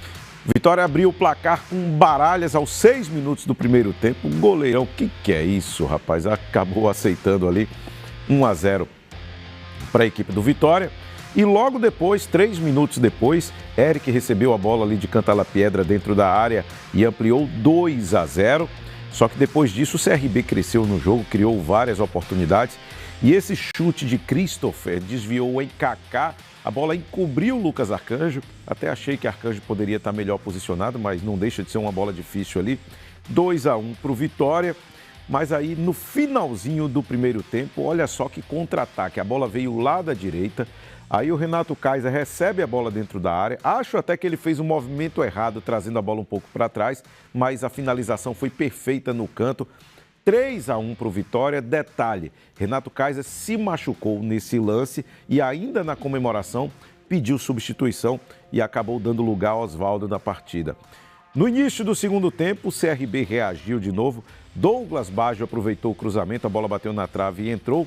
Vitória abriu o placar com Baralhas aos 6 minutos do primeiro tempo. O goleirão, que é isso, rapaz? Acabou aceitando ali 1-0 para a equipe do Vitória. E logo depois, 3 minutos depois, Eric recebeu a bola ali de Cantalapiedra dentro da área e ampliou 2-0. Só que depois disso o CRB cresceu no jogo, criou várias oportunidades. E esse chute de Christopher desviou em Kaká. A bola encobriu o Lucas Arcanjo. Até achei que Arcanjo poderia estar melhor posicionado, mas não deixa de ser uma bola difícil ali. 2-1 para o Vitória. Mas aí no finalzinho do primeiro tempo, olha só que contra-ataque. A bola veio lá da direita. Aí o Renato Kaiser recebe a bola dentro da área. Acho até que ele fez um movimento errado, trazendo a bola um pouco para trás. Mas a finalização foi perfeita no canto. 3-1 para o Vitória. Detalhe, Renato Kaiser se machucou nesse lance e ainda na comemoração pediu substituição e acabou dando lugar ao Oswaldo na partida. No início do segundo tempo, o CRB reagiu de novo. Douglas Baggio aproveitou o cruzamento, a bola bateu na trave e entrou.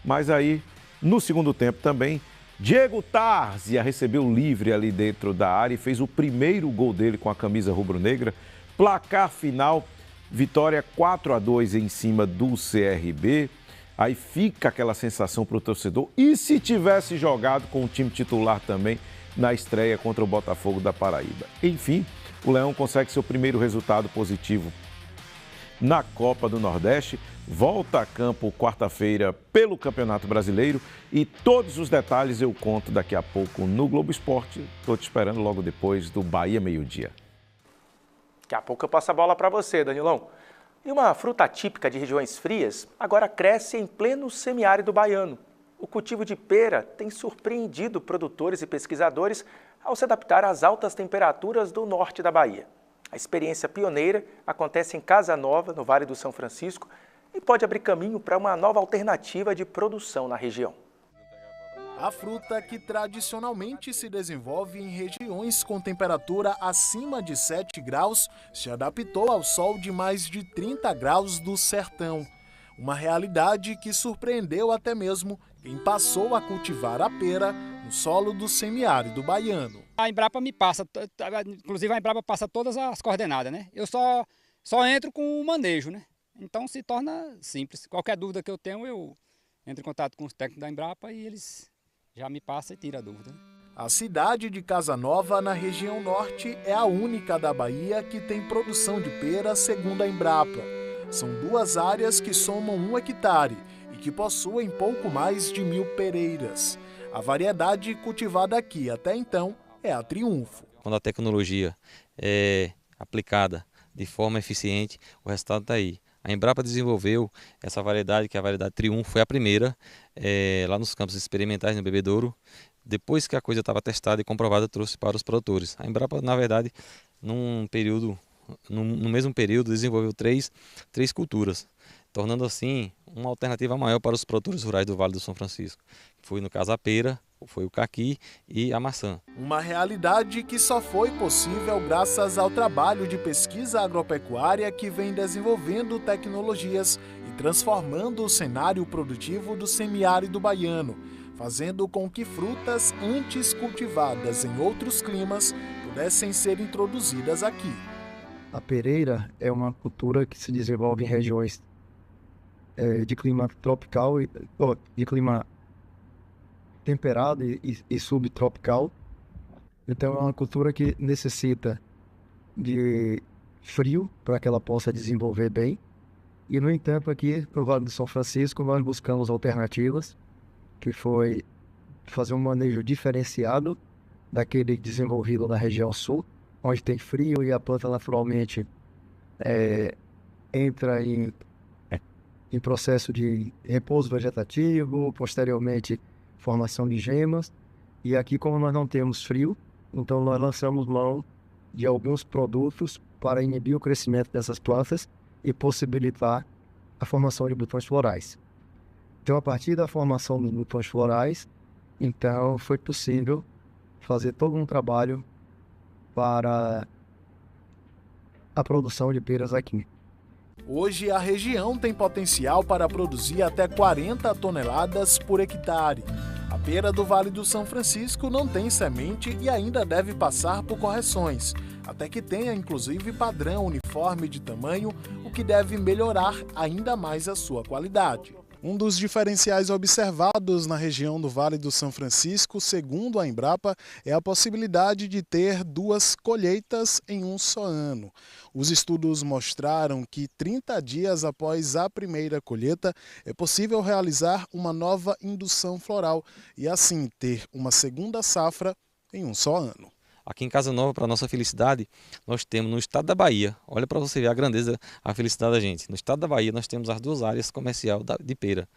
Mas aí, no segundo tempo também, Diego Tarzia recebeu livre ali dentro da área e fez o primeiro gol dele com a camisa rubro-negra. Placar final, Vitória 4-2 em cima do CRB. aí fica aquela sensação para o torcedor. E se tivesse jogado com o time titular também na estreia contra o Botafogo da Paraíba? Enfim, o Leão consegue seu primeiro resultado positivo na Copa do Nordeste, volta a campo quarta-feira pelo Campeonato Brasileiro e todos os detalhes eu conto daqui a pouco no Globo Esporte. Estou te esperando logo depois do Bahia Meio-Dia. Daqui a pouco eu passo a bola para você, Danilão. E uma fruta típica de regiões frias agora cresce em pleno semiárido baiano. O cultivo de pera tem surpreendido produtores e pesquisadores ao se adaptar às altas temperaturas do norte da Bahia. A experiência pioneira acontece em Casa Nova, no Vale do São Francisco, e pode abrir caminho para uma nova alternativa de produção na região. A fruta, que tradicionalmente se desenvolve em regiões com temperatura acima de 7 graus, se adaptou ao sol de mais de 30 graus do sertão. Uma realidade que surpreendeu até mesmo quem passou a cultivar a pera no solo do semiárido baiano. A Embrapa me passa, inclusive a Embrapa passa todas as coordenadas, né? Eu só entro com o manejo, né? Então se torna simples. Qualquer dúvida que eu tenho, eu entro em contato com os técnicos da Embrapa e eles já me passam e tiram a dúvida. A cidade de Casa Nova, na região norte, é a única da Bahia que tem produção de pera segundo a Embrapa. São 2 áreas que somam 1 hectare e que possuem pouco mais de 1.000 pereiras. A variedade cultivada aqui até então é a Triunfo. Quando a tecnologia é aplicada de forma eficiente, o resultado está aí. A Embrapa desenvolveu essa variedade, que é a variedade Triunfo, foi a primeira lá nos campos experimentais no Bebedouro. Depois que a coisa estava testada e comprovada, trouxe para os produtores. A Embrapa, na verdade, no mesmo período, desenvolveu três culturas, tornando assim uma alternativa maior para os produtores rurais do Vale do São Francisco. Foi, no caso, a pera, foi o caqui e a maçã. Uma realidade que só foi possível graças ao trabalho de pesquisa agropecuária que vem desenvolvendo tecnologias e transformando o cenário produtivo do semiárido baiano, fazendo com que frutas antes cultivadas em outros climas pudessem ser introduzidas aqui. A pereira é uma cultura que se desenvolve em regiões de clima tropical, de clima temperado e subtropical. Então é uma cultura que necessita de frio para que ela possa desenvolver bem. E, no entanto, aqui no Vale do São Francisco nós buscamos alternativas, que foi fazer um manejo diferenciado daquele desenvolvido na região sul, onde tem frio e a planta naturalmente entra em processo de repouso vegetativo, posteriormente formação de gemas. E aqui, como nós não temos frio, então nós lançamos mão de alguns produtos para inibir o crescimento dessas plantas e possibilitar a formação de botões florais. Então, a partir da formação dos botões florais, então foi possível fazer todo um trabalho para a produção de peras aqui. Hoje, a região tem potencial para produzir até 40 toneladas por hectare. A pera do Vale do São Francisco não tem semente e ainda deve passar por correções, até que tenha inclusive padrão uniforme de tamanho, o que deve melhorar ainda mais a sua qualidade. Um dos diferenciais observados na região do Vale do São Francisco, segundo a Embrapa, é a possibilidade de ter 2 colheitas em um só ano. Os estudos mostraram que 30 dias após a primeira colheita é possível realizar uma nova indução floral e assim ter uma segunda safra em um só ano. Aqui em Casa Nova, para nossa felicidade, nós temos no estado da Bahia, olha para você ver a grandeza, a felicidade da gente. No estado da Bahia nós temos as 2 áreas comerciais de pera,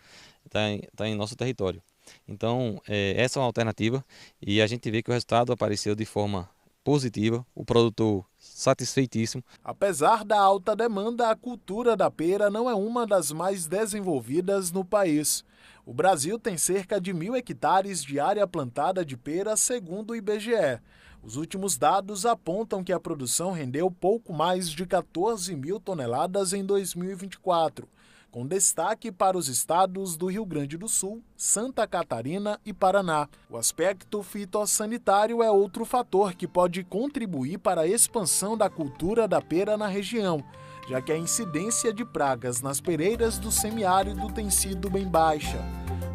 está em nosso território. Então essa é uma alternativa e a gente vê que o resultado apareceu de forma positiva, o produtor satisfeitíssimo. Apesar da alta demanda, a cultura da pera não é uma das mais desenvolvidas no país. O Brasil tem cerca de 1.000 hectares de área plantada de pera, segundo o IBGE. Os últimos dados apontam que a produção rendeu pouco mais de 14.000 toneladas em 2024, com destaque para os estados do Rio Grande do Sul, Santa Catarina e Paraná. O aspecto fitossanitário é outro fator que pode contribuir para a expansão da cultura da pera na região, já que a incidência de pragas nas pereiras do semiárido tem sido bem baixa.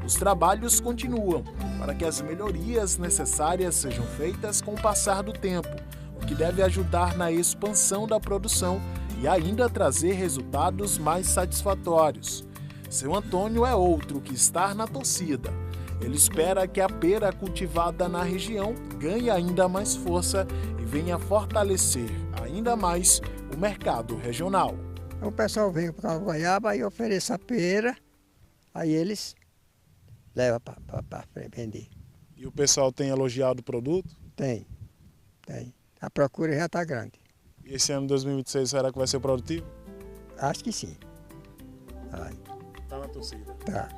Os trabalhos continuam para que as melhorias necessárias sejam feitas com o passar do tempo, o que deve ajudar na expansão da produção e ainda trazer resultados mais satisfatórios. Seu Antônio é outro que está na torcida. Ele espera que a pera cultivada na região ganhe ainda mais força e venha fortalecer ainda mais o mercado regional. O pessoal vem para a goiaba e oferece a pera, aí eles levam para vender. E o pessoal tem elogiado o produto? Tem. A procura já está grande. E esse ano de 2026 será que vai ser produtivo? Acho que sim. Vai. Tá na torcida. Tá.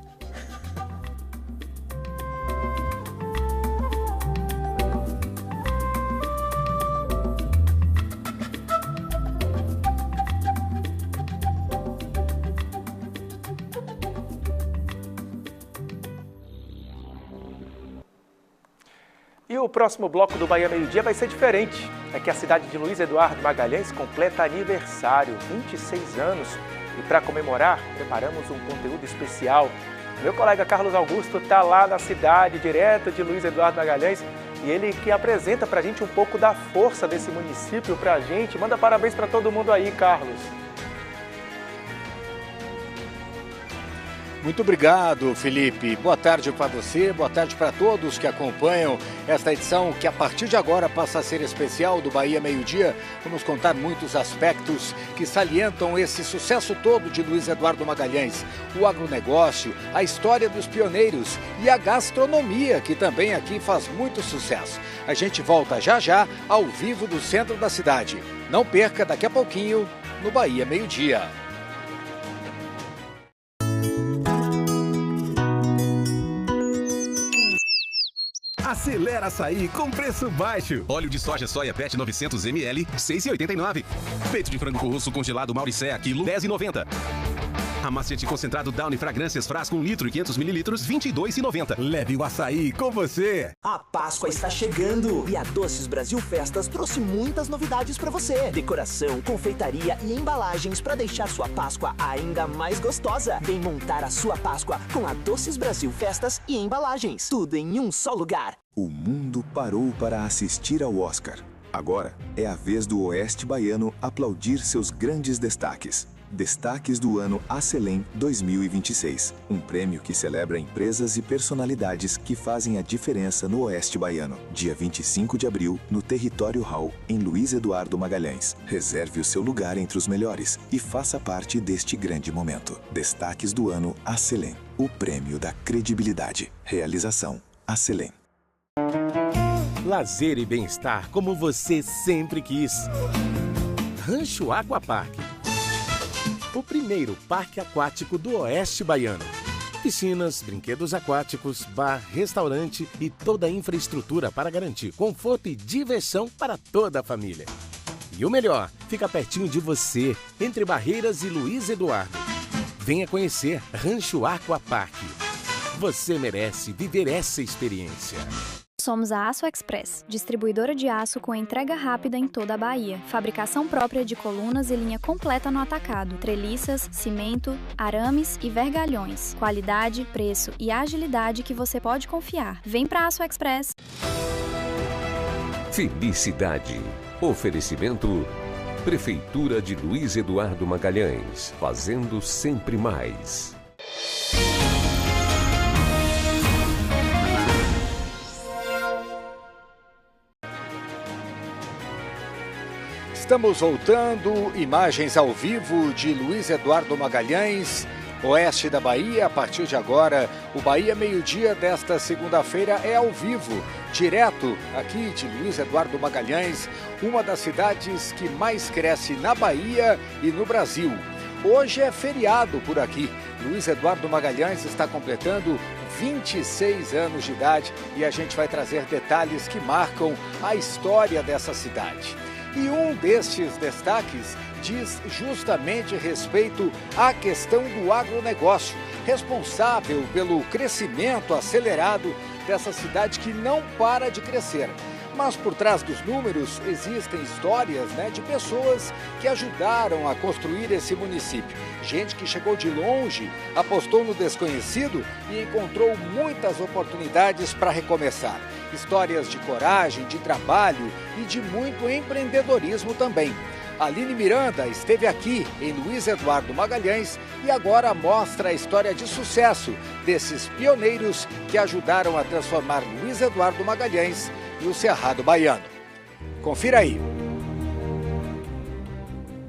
E o próximo bloco do Bahia Meio Dia vai ser diferente. É que a cidade de Luiz Eduardo Magalhães completa aniversário, 26 anos. E para comemorar, preparamos um conteúdo especial. Meu colega Carlos Augusto está lá na cidade, direto de Luiz Eduardo Magalhães. E ele que apresenta para a gente um pouco da força desse município para a gente. Manda parabéns para todo mundo aí, Carlos. Muito obrigado, Felipe. Boa tarde para você, boa tarde para todos que acompanham esta edição que a partir de agora passa a ser especial do Bahia Meio Dia. Vamos contar muitos aspectos que salientam esse sucesso todo de Luiz Eduardo Magalhães. O agronegócio, a história dos pioneiros e a gastronomia, que também aqui faz muito sucesso. A gente volta já já ao vivo do centro da cidade. Não perca daqui a pouquinho no Bahia Meio Dia. Acelera açaí com preço baixo. Óleo de soja Soia Pet 900 ml, 6,89. Peito de frango russo congelado Mauricé, quilo, 10,90. Amaciante concentrado Downy Fragrâncias frasco 1 litro e 500 mililitros, 22,90. Leve o açaí com você. A Páscoa está chegando e a Doces Brasil Festas trouxe muitas novidades para você. Decoração, confeitaria e embalagens para deixar sua Páscoa ainda mais gostosa. Vem montar a sua Páscoa com a Doces Brasil Festas e embalagens. Tudo em um só lugar. O mundo parou para assistir ao Oscar. Agora é a vez do Oeste Baiano aplaudir seus grandes destaques. Destaques do ano Acelém 2026, um prêmio que celebra empresas e personalidades que fazem a diferença no Oeste Baiano. Dia 25 de abril, no Território Hall, em Luiz Eduardo Magalhães. Reserve o seu lugar entre os melhores e faça parte deste grande momento. Destaques do ano Acelém, o prêmio da credibilidade. Realização Acelém. Lazer e bem-estar como você sempre quis. Rancho Aquapark. O primeiro parque aquático do Oeste Baiano. Piscinas, brinquedos aquáticos, bar, restaurante e toda a infraestrutura para garantir conforto e diversão para toda a família. E o melhor, fica pertinho de você, entre Barreiras e Luiz Eduardo. Venha conhecer Rancho Aquapark. Você merece viver essa experiência. Somos a Aço Express, distribuidora de aço com entrega rápida em toda a Bahia. Fabricação própria de colunas e linha completa no atacado. Treliças, cimento, arames e vergalhões. Qualidade, preço e agilidade que você pode confiar. Vem pra Aço Express. Felicidade. Oferecimento Prefeitura de Luiz Eduardo Magalhães. Fazendo sempre mais. Estamos voltando, imagens ao vivo de Luiz Eduardo Magalhães, oeste da Bahia. A partir de agora, o Bahia Meio Dia desta segunda-feira é ao vivo, direto aqui de Luiz Eduardo Magalhães, uma das cidades que mais cresce na Bahia e no Brasil. Hoje é feriado por aqui. Luiz Eduardo Magalhães está completando 26 anos de idade e a gente vai trazer detalhes que marcam a história dessa cidade. E um destes destaques diz justamente respeito à questão do agronegócio, responsável pelo crescimento acelerado dessa cidade que não para de crescer. Mas por trás dos números existem histórias, de pessoas que ajudaram a construir esse município. Gente que chegou de longe, apostou no desconhecido e encontrou muitas oportunidades para recomeçar. Histórias de coragem, de trabalho e de muito empreendedorismo também. Aline Miranda esteve aqui em Luiz Eduardo Magalhães e agora mostra a história de sucesso desses pioneiros que ajudaram a transformar Luiz Eduardo Magalhães e o Cerrado Baiano. Confira aí.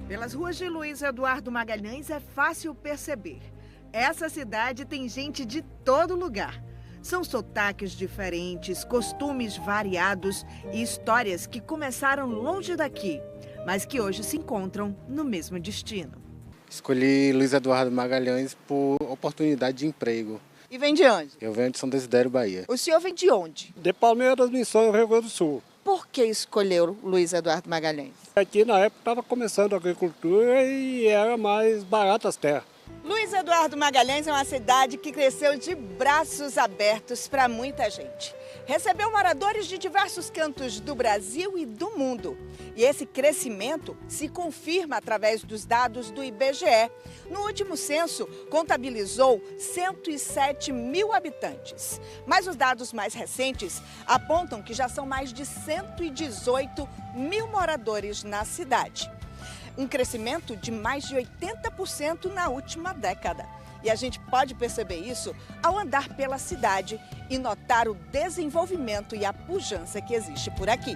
Pelas ruas de Luiz Eduardo Magalhães é fácil perceber. Essa cidade tem gente de todo lugar. São sotaques diferentes, costumes variados e histórias que começaram longe daqui, mas que hoje se encontram no mesmo destino. Escolhi Luiz Eduardo Magalhães por oportunidade de emprego. E vem de onde? Eu venho de São Desidério, Bahia. O senhor vem de onde? De Palmeiras, Missão, Rio Grande do Sul. Por que escolheu Luiz Eduardo Magalhães? Aqui na época estava começando a agricultura e era mais barata as terras. Luiz Eduardo Magalhães é uma cidade que cresceu de braços abertos para muita gente. Recebeu moradores de diversos cantos do Brasil e do mundo. E esse crescimento se confirma através dos dados do IBGE. No último censo, contabilizou 107 mil habitantes. Mas os dados mais recentes apontam que já são mais de 118 mil moradores na cidade. Um crescimento de mais de 80% na última década. E a gente pode perceber isso ao andar pela cidade e notar o desenvolvimento e a pujança que existe por aqui.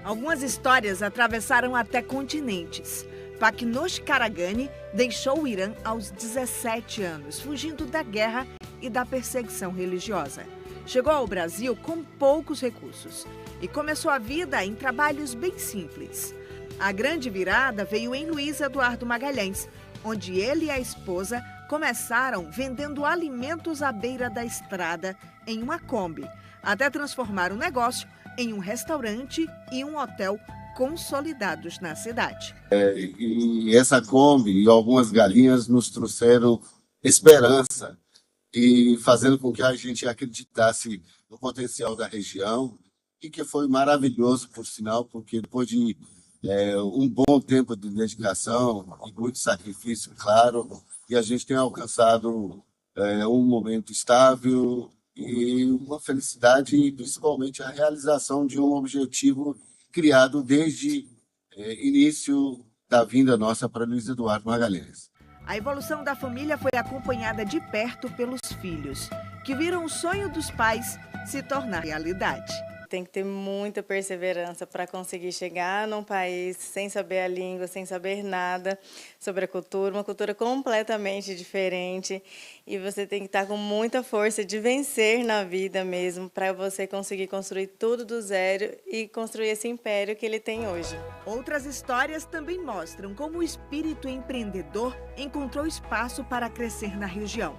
Algumas histórias atravessaram até continentes. Paknosh Karagani deixou o Irã aos 17 anos, fugindo da guerra e da perseguição religiosa. Chegou ao Brasil com poucos recursos e começou a vida em trabalhos bem simples. A grande virada veio em Luiz Eduardo Magalhães, onde ele e a esposa começaram vendendo alimentos à beira da estrada em uma Kombi, até transformar o negócio em um restaurante e um hotel consolidados na cidade. E essa Kombi e algumas galinhas nos trouxeram esperança e fazendo com que a gente acreditasse no potencial da região e que foi maravilhoso, por sinal, porque depois de um bom tempo de dedicação e muito sacrifício, claro, e a gente tem alcançado um momento estável e uma felicidade e principalmente a realização de um objetivo criado desde início da vinda nossa para Luiz Eduardo Magalhães. A evolução da família foi acompanhada de perto pelos filhos, que viram o sonho dos pais se tornar realidade. Tem que ter muita perseverança para conseguir chegar num país sem saber a língua, sem saber nada sobre a cultura, uma cultura completamente diferente. E você tem que estar com muita força de vencer na vida mesmo, para você conseguir construir tudo do zero e construir esse império que ele tem hoje. Outras histórias também mostram como o espírito empreendedor encontrou espaço para crescer na região.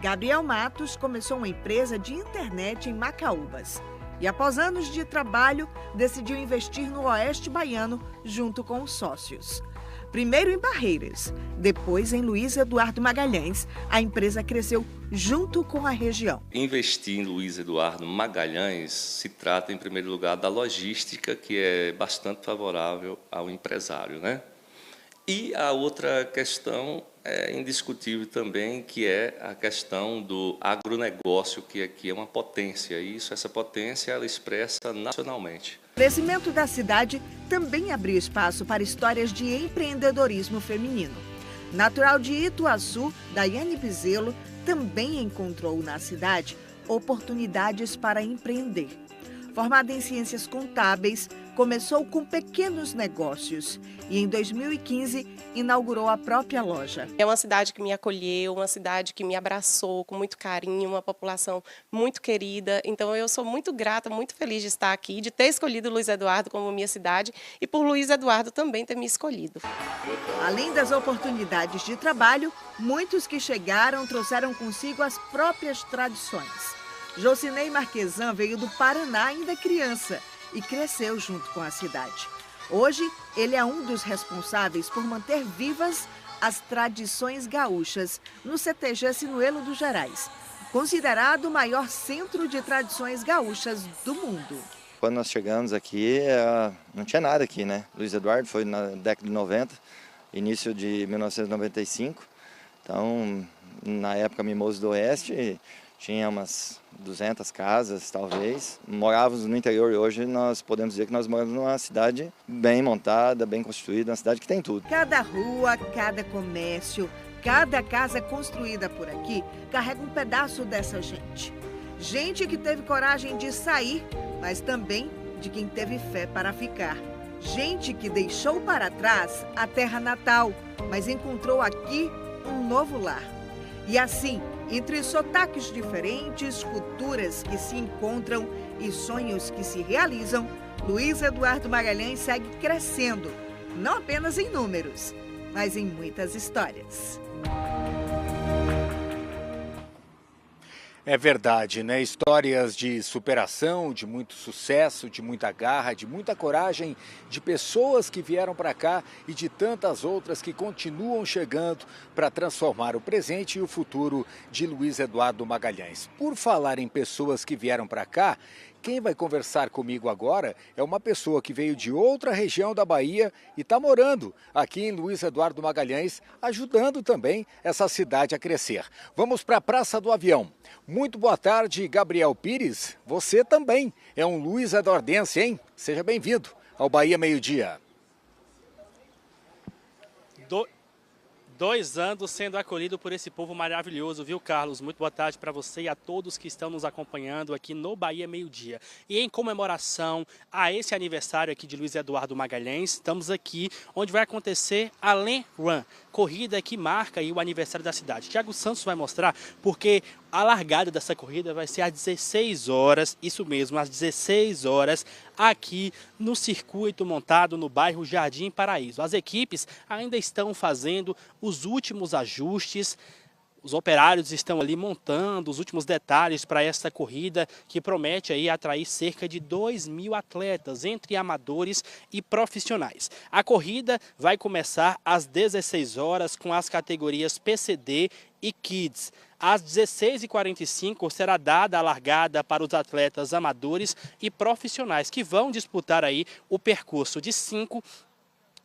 Gabriel Matos começou uma empresa de internet em Macaúbas. E após anos de trabalho, decidiu investir no Oeste Baiano junto com os sócios. Primeiro em Barreiras, depois em Luiz Eduardo Magalhães, a empresa cresceu junto com a região. Investir em Luiz Eduardo Magalhães se trata, em primeiro lugar, da logística, que é bastante favorável ao empresário, né? E a outra questão é indiscutível também, que é a questão do agronegócio, que aqui é uma potência. E essa potência ela expressa nacionalmente. O crescimento da cidade também abriu espaço para histórias de empreendedorismo feminino. Natural de Ituaçu, Daiane Bezerro também encontrou na cidade oportunidades para empreender. Formada em ciências contábeis, começou com pequenos negócios e, em 2015, inaugurou a própria loja. É uma cidade que me acolheu, uma cidade que me abraçou com muito carinho, uma população muito querida. Então, eu sou muito grata, muito feliz de estar aqui, de ter escolhido Luiz Eduardo como minha cidade e por Luiz Eduardo também ter me escolhido. Além das oportunidades de trabalho, muitos que chegaram trouxeram consigo as próprias tradições. Jocinei Marquesan veio do Paraná ainda criança e cresceu junto com a cidade. Hoje, ele é um dos responsáveis por manter vivas as tradições gaúchas no CTG Sinuelo dos Gerais, considerado o maior centro de tradições gaúchas do mundo. quando nós chegamos aqui, não tinha nada aqui, né? Luiz Eduardo foi na década de 90, início de 1995. Então, na época Mimoso do Oeste, tinha umas 200 casas, talvez. Morávamos no interior e hoje nós podemos dizer que nós moramos numa cidade bem montada, bem constituída, uma cidade que tem tudo. Cada rua, cada comércio, cada casa construída por aqui carrega um pedaço dessa gente. Gente que teve coragem de sair, mas também de quem teve fé para ficar. Gente que deixou para trás a terra natal, mas encontrou aqui um novo lar. E assim, entre sotaques diferentes, culturas que se encontram e sonhos que se realizam, Luiz Eduardo Magalhães segue crescendo, não apenas em números, mas em muitas histórias. É verdade, né? Histórias de superação, de muito sucesso, de muita garra, de muita coragem, de pessoas que vieram para cá e de tantas outras que continuam chegando para transformar o presente e o futuro de Luiz Eduardo Magalhães. Por falar em pessoas que vieram para cá, quem vai conversar comigo agora é uma pessoa que veio de outra região da Bahia e está morando aqui em Luiz Eduardo Magalhães, ajudando também essa cidade a crescer. Vamos para a Praça do Avião. Muito boa tarde, Gabriel Pires. Você também é um Luiz Eduardense, hein? Seja bem-vindo ao Bahia Meio Dia. 2 anos sendo acolhido por esse povo maravilhoso, viu, Carlos? Muito boa tarde para você e a todos que estão nos acompanhando aqui no Bahia Meio Dia. E em comemoração a esse aniversário aqui de Luiz Eduardo Magalhães, estamos aqui onde vai acontecer a Len Run, corrida que marca aí o aniversário da cidade. Thiago Santos vai mostrar porque a largada dessa corrida vai ser às 16 horas, isso mesmo, às 16 horas, aqui no circuito montado no bairro Jardim Paraíso. As equipes ainda estão fazendo os últimos ajustes, os operários estão ali montando os últimos detalhes para essa corrida que promete aí atrair cerca de 2.000 atletas, entre amadores e profissionais. A corrida vai começar às 16 horas com as categorias PCD e Kids. Às 16h45 será dada a largada para os atletas amadores e profissionais que vão disputar aí o percurso de 5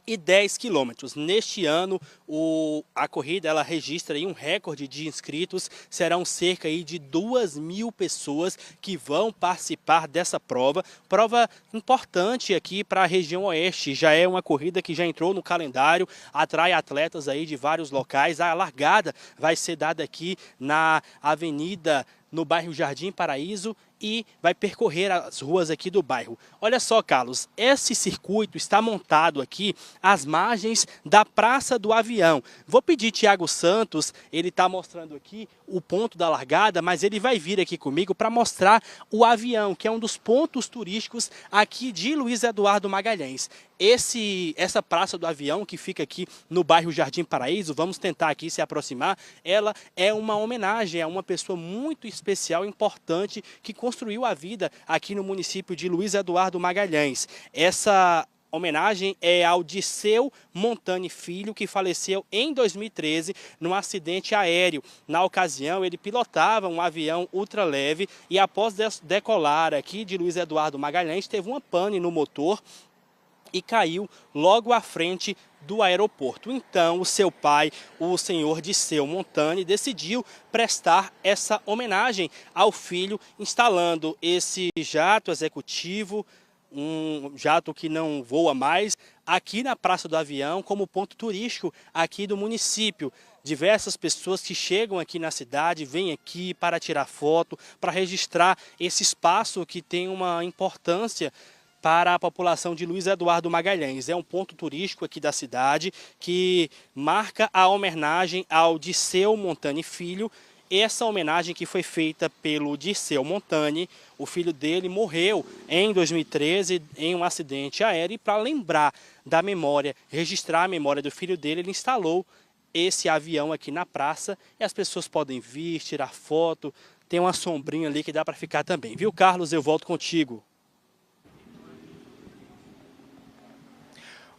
e 10 quilômetros. Neste ano, a corrida ela registra aí um recorde de inscritos. Serão cerca aí de 2.000 pessoas que vão participar dessa prova. Prova importante aqui para a região oeste. Já é uma corrida que já entrou no calendário, atrai atletas aí de vários locais. A largada vai ser dada aqui na avenida, no bairro Jardim Paraíso, e vai percorrer as ruas aqui do bairro. Olha só, Carlos, esse circuito está montado aqui às margens da Praça do Avião. Vou pedir Thiago Santos, ele está mostrando aqui o ponto da largada, mas ele vai vir aqui comigo para mostrar o avião, que é um dos pontos turísticos aqui de Luiz Eduardo Magalhães. Essa Praça do Avião, que fica aqui no bairro Jardim Paraíso, vamos tentar aqui se aproximar, ela é uma homenagem a uma pessoa muito especial, importante, que construiu a vida aqui no município de Luiz Eduardo Magalhães. Essa homenagem é ao Disseu Montani Filho, que faleceu em 2013 num acidente aéreo. Na ocasião, ele pilotava um avião ultraleve e após decolar aqui de Luiz Eduardo Magalhães, teve uma pane no motor e caiu logo à frente do aeroporto. Então, o seu pai, o senhor Disseu Montani, decidiu prestar essa homenagem ao filho, instalando esse jato executivo, um jato que não voa mais, aqui na Praça do Avião, como ponto turístico aqui do município. Diversas pessoas que chegam aqui na cidade, vêm aqui para tirar foto, para registrar esse espaço que tem uma importância para a população de Luiz Eduardo Magalhães. É um ponto turístico aqui da cidade que marca a homenagem ao Disseu Montani Filho. Essa homenagem que foi feita pelo Disseu Montani, o filho dele morreu em 2013 em um acidente aéreo, e para lembrar da memória, registrar a memória do filho dele, ele instalou esse avião aqui na praça e as pessoas podem vir, tirar foto, tem uma sombrinha ali que dá para ficar também. Viu, Carlos? Eu volto contigo.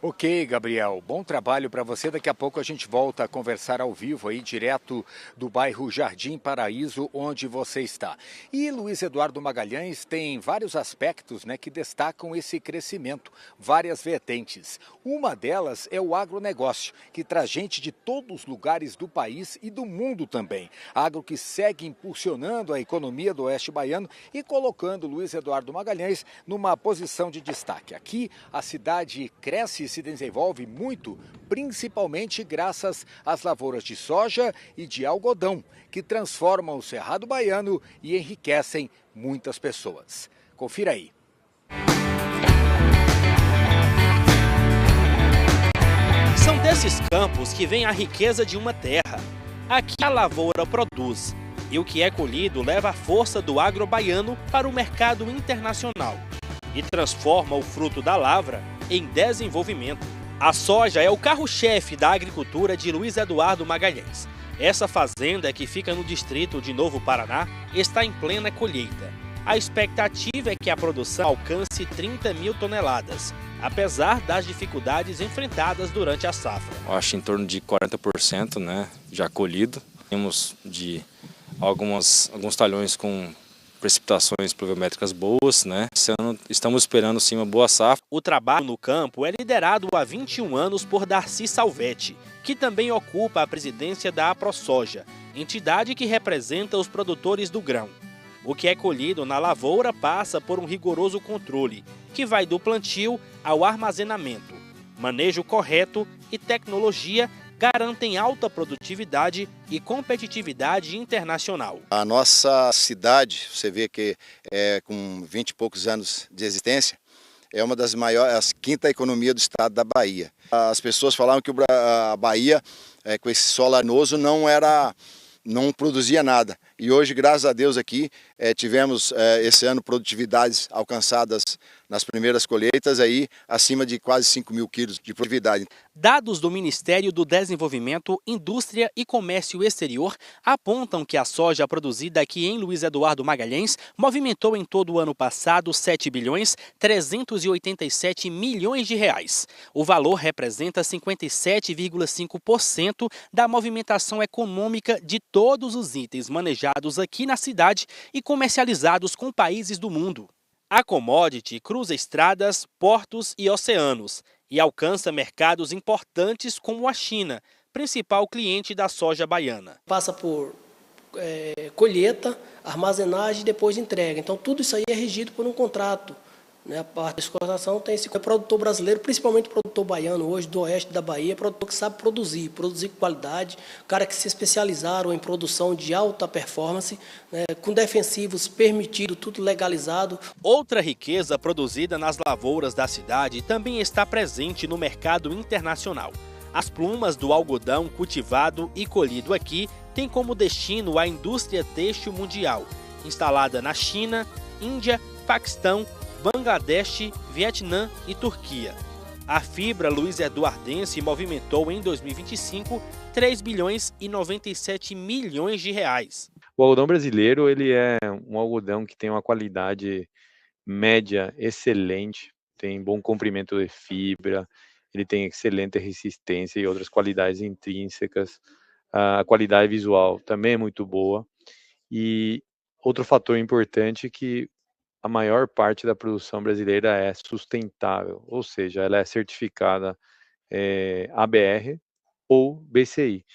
Ok, Gabriel, bom trabalho para você. Daqui a pouco a gente volta a conversar ao vivo aí, direto do bairro Jardim Paraíso, onde você está. E Luiz Eduardo Magalhães tem vários aspectos, né, que destacam esse crescimento, várias vertentes. Uma delas é o agronegócio, que traz gente de todos os lugares do país e do mundo também. Agro que segue impulsionando a economia do Oeste Baiano e colocando Luiz Eduardo Magalhães numa posição de destaque. Aqui a cidade cresce e se desenvolve muito, principalmente graças às lavouras de soja e de algodão, que transformam o Cerrado Baiano e enriquecem muitas pessoas. Confira aí. São desses campos que vem a riqueza de uma terra. Aqui a lavoura produz, e o que é colhido leva a força do agro baiano para o mercado internacional e transforma o fruto da lavra em desenvolvimento. A soja é o carro-chefe da agricultura de Luiz Eduardo Magalhães. Essa fazenda, que fica no distrito de Novo Paraná, está em plena colheita. A expectativa é que a produção alcance 30 mil toneladas, apesar das dificuldades enfrentadas durante a safra. Eu acho em torno de 40%, né, já colhido. Temos de alguns talhões com precipitações pluviométricas boas, né? Esse ano estamos esperando sim uma boa safra. O trabalho no campo é liderado há 21 anos por Darcy Salvetti, que também ocupa a presidência da AproSoja, entidade que representa os produtores do grão. O que é colhido na lavoura passa por um rigoroso controle, que vai do plantio ao armazenamento. Manejo correto e tecnologia garantem alta produtividade e competitividade internacional. A nossa cidade, você vê que com 20 e poucos anos de existência, é uma das maiores, a quinta economia do estado da Bahia. As pessoas falavam que a Bahia, com esse solo arenoso, não produzia nada. E hoje, graças a Deus, aqui tivemos esse ano produtividades alcançadas nas primeiras colheitas, aí, acima de quase 5 mil quilos de produtividade. Dados do Ministério do Desenvolvimento, Indústria e Comércio Exterior apontam que a soja produzida aqui em Luiz Eduardo Magalhães movimentou em todo o ano passado 7,387 bilhões de reais. O valor representa 57,5% da movimentação econômica de todos os itens manejados aqui na cidade e comercializados com países do mundo. A commodity cruza estradas, portos e oceanos e alcança mercados importantes como a China, principal cliente da soja baiana. Passa por colheita, armazenagem e depois entrega. Então tudo isso aí é regido por um contrato. A parte da exportação tem esse produtor brasileiro, principalmente o produtor baiano hoje do oeste da Bahia, produtor que sabe produzir com qualidade, cara que se especializaram em produção de alta performance, com defensivos permitido, tudo legalizado. Outra riqueza produzida nas lavouras da cidade também está presente no mercado internacional. As plumas do algodão cultivado e colhido aqui têm como destino a indústria têxtil mundial, instalada na China, Índia, Paquistão, Bangladesh, Vietnã e Turquia. A fibra Luiz Eduardense movimentou em 2025 3 bilhões e 97 milhões de reais. O algodão brasileiro ele é um algodão que tem uma qualidade média excelente, tem bom comprimento de fibra, ele tem excelente resistência e outras qualidades intrínsecas. A qualidade visual também é muito boa. E outro fator importante é que a maior parte da produção brasileira é sustentável, ou seja, ela é certificada ABR ou BCI,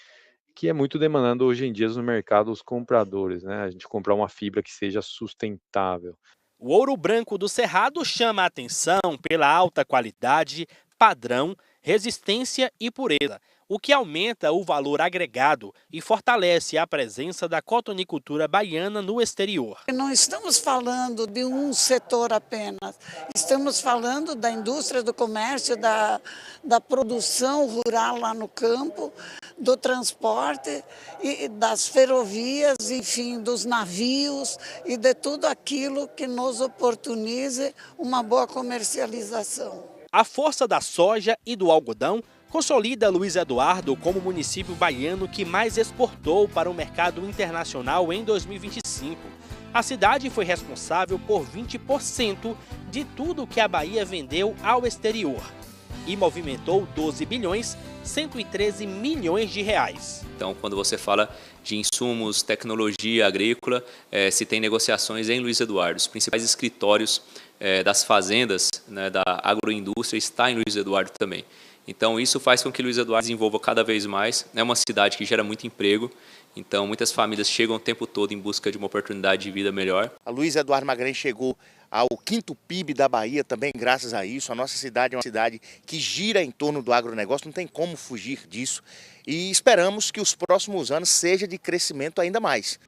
que é muito demandado hoje em dia no mercado dos compradores, né? A gente comprar uma fibra que seja sustentável. O ouro branco do Cerrado chama a atenção pela alta qualidade, padrão, resistência e pureza, o que aumenta o valor agregado e fortalece a presença da cotonicultura baiana no exterior. Não estamos falando de um setor apenas, estamos falando da indústria, do comércio, da produção rural lá no campo, do transporte, e das ferrovias, enfim, dos navios e de tudo aquilo que nos oportunize uma boa comercialização. A força da soja e do algodão consolida Luiz Eduardo como o município baiano que mais exportou para o mercado internacional em 2025. A cidade foi responsável por 20% de tudo que a Bahia vendeu ao exterior. e movimentou 12 bilhões 113 milhões de reais. Então, quando você fala de insumos, tecnologia agrícola, se tem negociações em Luiz Eduardo. Os principais escritórios das fazendas, né, da agroindústria está em Luiz Eduardo também. Então, isso faz com que Luiz Eduardo desenvolva cada vez mais. É uma cidade que gera muito emprego, então muitas famílias chegam o tempo todo em busca de uma oportunidade de vida melhor. A Luiz Eduardo Magalhães chegou ao 5º PIB da Bahia também graças a isso. A nossa cidade é uma cidade que gira em torno do agronegócio, não tem como fugir disso. E esperamos que os próximos anos seja de crescimento ainda mais.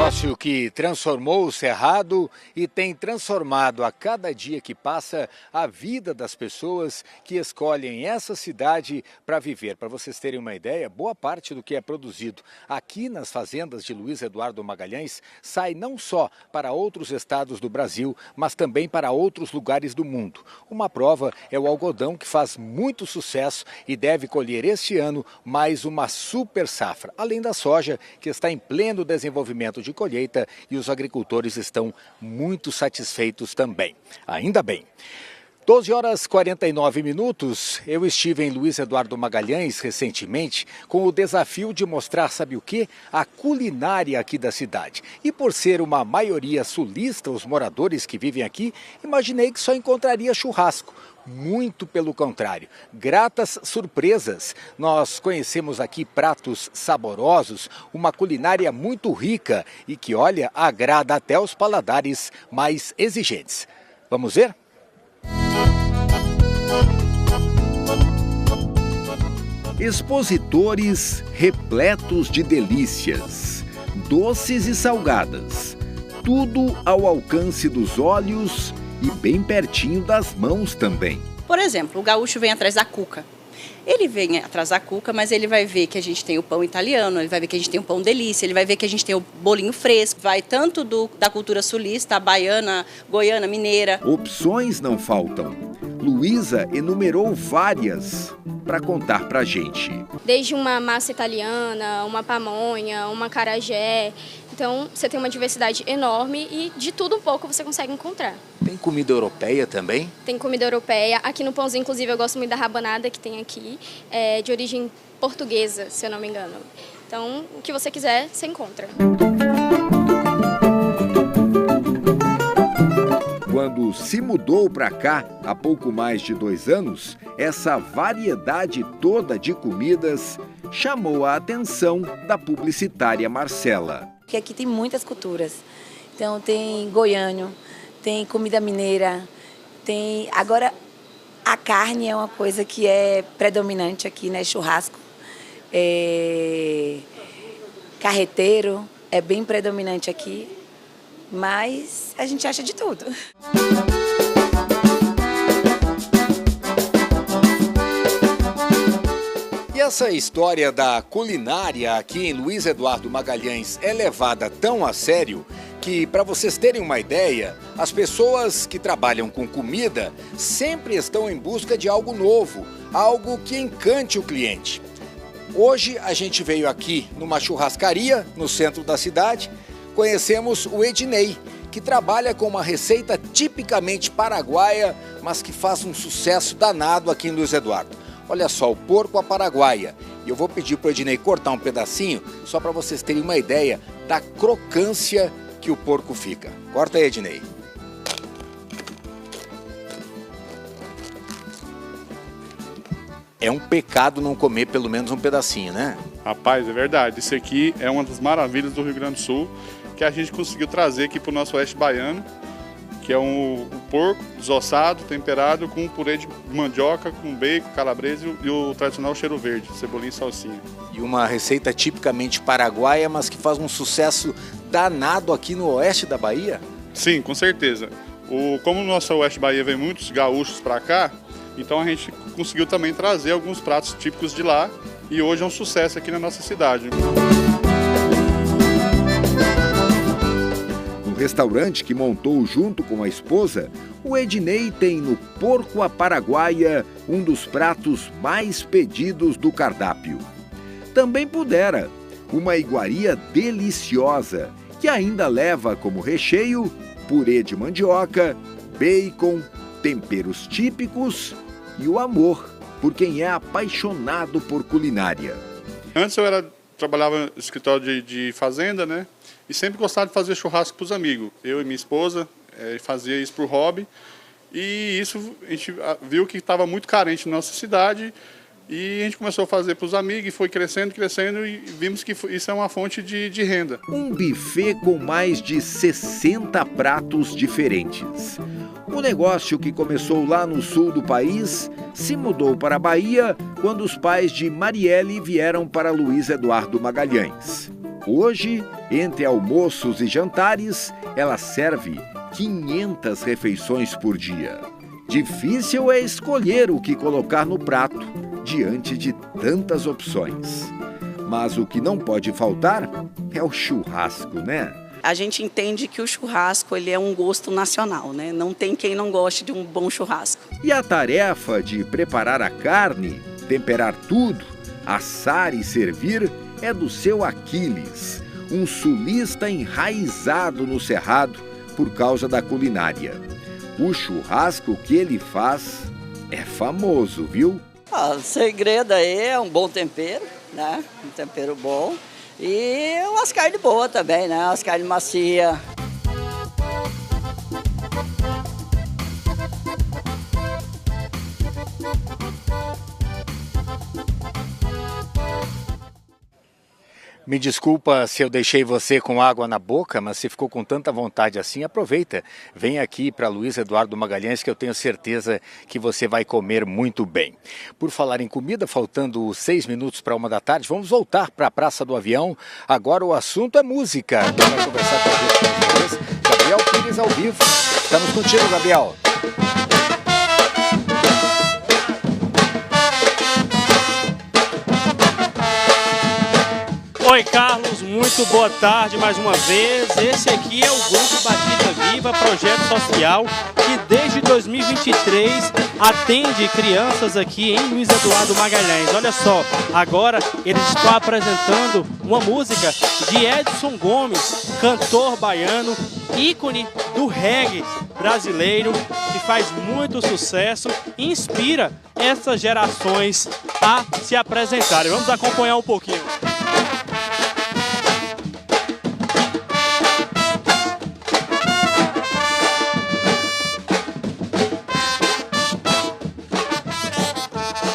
Negócio que transformou o Cerrado e tem transformado a cada dia que passa a vida das pessoas que escolhem essa cidade para viver. Para vocês terem uma ideia, boa parte do que é produzido aqui nas fazendas de Luiz Eduardo Magalhães sai não só para outros estados do Brasil, mas também para outros lugares do mundo. Uma prova é o algodão, que faz muito sucesso e deve colher este ano mais uma super safra, além da soja, que está em pleno desenvolvimento de colheita e os agricultores estão muito satisfeitos também. Ainda bem. 12 horas 49 minutos, eu estive em Luiz Eduardo Magalhães recentemente com o desafio de mostrar, sabe o quê? A culinária aqui da cidade. E por ser uma maioria sulista, os moradores que vivem aqui, imaginei que só encontraria churrasco. Muito pelo contrário, gratas surpresas. Nós conhecemos aqui pratos saborosos, uma culinária muito rica e que, olha, agrada até os paladares mais exigentes. Vamos ver? Expositores repletos de delícias, doces e salgadas, tudo ao alcance dos olhos e bem pertinho das mãos também. Por exemplo, o gaúcho vem atrás da cuca. Ele vem atrás da cuca, mas ele vai ver que a gente tem o pão italiano, ele vai ver que a gente tem o pão delícia, ele vai ver que a gente tem o bolinho fresco. Vai tanto da cultura sulista, baiana, goiana, mineira. Opções não faltam. Luísa enumerou várias para contar pra gente. Desde uma massa italiana, uma pamonha, uma acarajé. Então, você tem uma diversidade enorme e de tudo um pouco você consegue encontrar. Tem comida europeia também? Tem comida europeia. Aqui no pãozinho, inclusive, eu gosto muito da rabanada que tem aqui. É de origem portuguesa, se eu não me engano. Então, o que você quiser, você encontra. Quando se mudou para cá, há pouco mais de 2 anos, essa variedade toda de comidas chamou a atenção da publicitária Marcela. Porque aqui tem muitas culturas. Então tem goiano, tem comida mineira, tem... Agora, a carne é uma coisa que é predominante aqui, né? Churrasco, carreteiro, é bem predominante aqui. Mas a gente acha de tudo. E essa história da culinária aqui em Luiz Eduardo Magalhães é levada tão a sério que, para vocês terem uma ideia, as pessoas que trabalham com comida sempre estão em busca de algo novo, algo que encante o cliente. Hoje a gente veio aqui numa churrascaria no centro da cidade. Conhecemos o Ednei, que trabalha com uma receita tipicamente paraguaia, mas que faz um sucesso danado aqui em Luiz Eduardo. Olha só, o porco à paraguaia. E eu vou pedir para o Ednei cortar um pedacinho, só para vocês terem uma ideia da crocância que o porco fica. Corta aí, Ednei. É um pecado não comer pelo menos um pedacinho, né? Rapaz, é verdade. Isso aqui é uma das maravilhas do Rio Grande do Sul, que a gente conseguiu trazer aqui para o nosso oeste baiano, que é um porco desossado, temperado com purê de mandioca, com bacon, calabresa e o tradicional cheiro verde, cebolinha e salsinha. E uma receita tipicamente paraguaia, mas que faz um sucesso danado aqui no oeste da Bahia? Sim, com certeza. Como no nosso oeste Bahia vem muitos gaúchos para cá, então a gente conseguiu também trazer alguns pratos típicos de lá e hoje é um sucesso aqui na nossa cidade. No restaurante que montou junto com a esposa, o Ednei tem no porco à paraguaia um dos pratos mais pedidos do cardápio. também pudera. Uma iguaria deliciosa, que ainda leva como recheio purê de mandioca, bacon, temperos típicos e o amor por quem é apaixonado por culinária. Antes eu trabalhava no escritório de fazenda, né? E sempre gostava de fazer churrasco para os amigos. Eu e minha esposa fazia isso por hobby. E isso a gente viu que estava muito carente na nossa cidade. E a gente começou a fazer para os amigos e foi crescendo e vimos que isso é uma fonte de renda. Um buffet com mais de 60 pratos diferentes. O negócio que começou lá no sul do país se mudou para a Bahia quando os pais de Marielle vieram para Luiz Eduardo Magalhães. Hoje, entre almoços e jantares, ela serve 500 refeições por dia. Difícil é escolher o que colocar no prato diante de tantas opções. Mas o que não pode faltar é o churrasco, né? A gente entende que o churrasco ele é um gosto nacional, né? Não tem quem não goste de um bom churrasco. E a tarefa de preparar a carne, temperar tudo, assar e servir é do seu Aquiles, um sulista enraizado no Cerrado por causa da culinária. O churrasco que ele faz é famoso, viu? O segredo aí é um bom tempero, né? Um tempero bom. E umas carnes boas também, né? Umas carnes macias. Me desculpa se eu deixei você com água na boca, mas se ficou com tanta vontade assim, aproveita. Vem aqui para Luiz Eduardo Magalhães que eu tenho certeza que você vai comer muito bem. Por falar em comida, faltando 6 minutos para 1 da tarde, vamos voltar para a Praça do Avião. Agora o assunto é música. Quem vai conversar com a gente, Gabriel Pires ao vivo. Estamos contigo, Gabriel. Oi, Carlos, muito boa tarde mais uma vez. Esse aqui é o Grupo Batida Viva, projeto social que desde 2023 atende crianças aqui em Luiz Eduardo Magalhães. Olha só, agora eles estão apresentando uma música de Edson Gomes, cantor baiano, ícone do reggae brasileiro, que faz muito sucesso e inspira essas gerações a se apresentarem. Vamos acompanhar um pouquinho.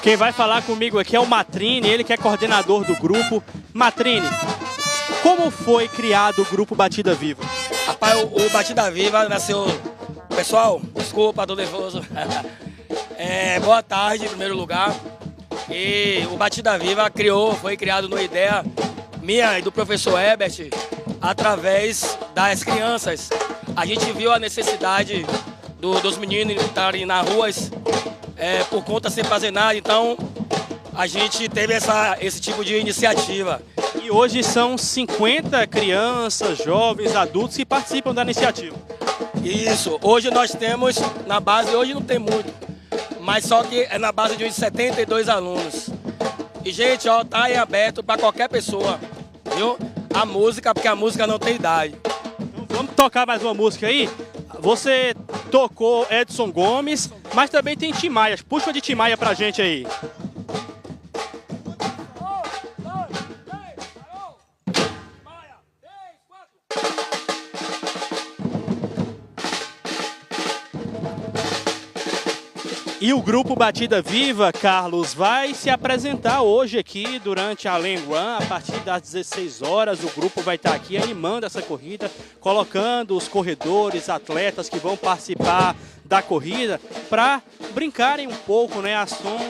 Quem vai falar comigo aqui é o Matrine, ele que é coordenador do grupo. Matrine, como foi criado o Grupo Batida Viva? Rapaz, o Batida Viva nasceu... Pessoal, desculpa, tô nervoso. Boa tarde, em primeiro lugar. E o Batida Viva foi criado numa ideia minha e do professor Herbert, através das crianças. A gente viu a necessidade dos meninos estarem nas ruas, por conta sem fazer nada, então a gente teve esse tipo de iniciativa. E hoje são 50 crianças, jovens, adultos que participam da iniciativa. Isso, hoje nós temos, na base, hoje não tem muito, mas só que é na base de uns 72 alunos. E gente, ó, tá em aberto para qualquer pessoa, viu? A música, porque a música não tem idade. Então, vamos tocar mais uma música aí? Você tocou Edson Gomes, mas também tem Tim Maia. Puxa uma de Tim Maia pra gente aí. E o Grupo Batida Viva, Carlos, vai se apresentar hoje aqui durante a Lenguan, a partir das 16 horas. O grupo vai estar aqui animando essa corrida, colocando os corredores, atletas que vão participar da corrida para brincarem um pouco, né,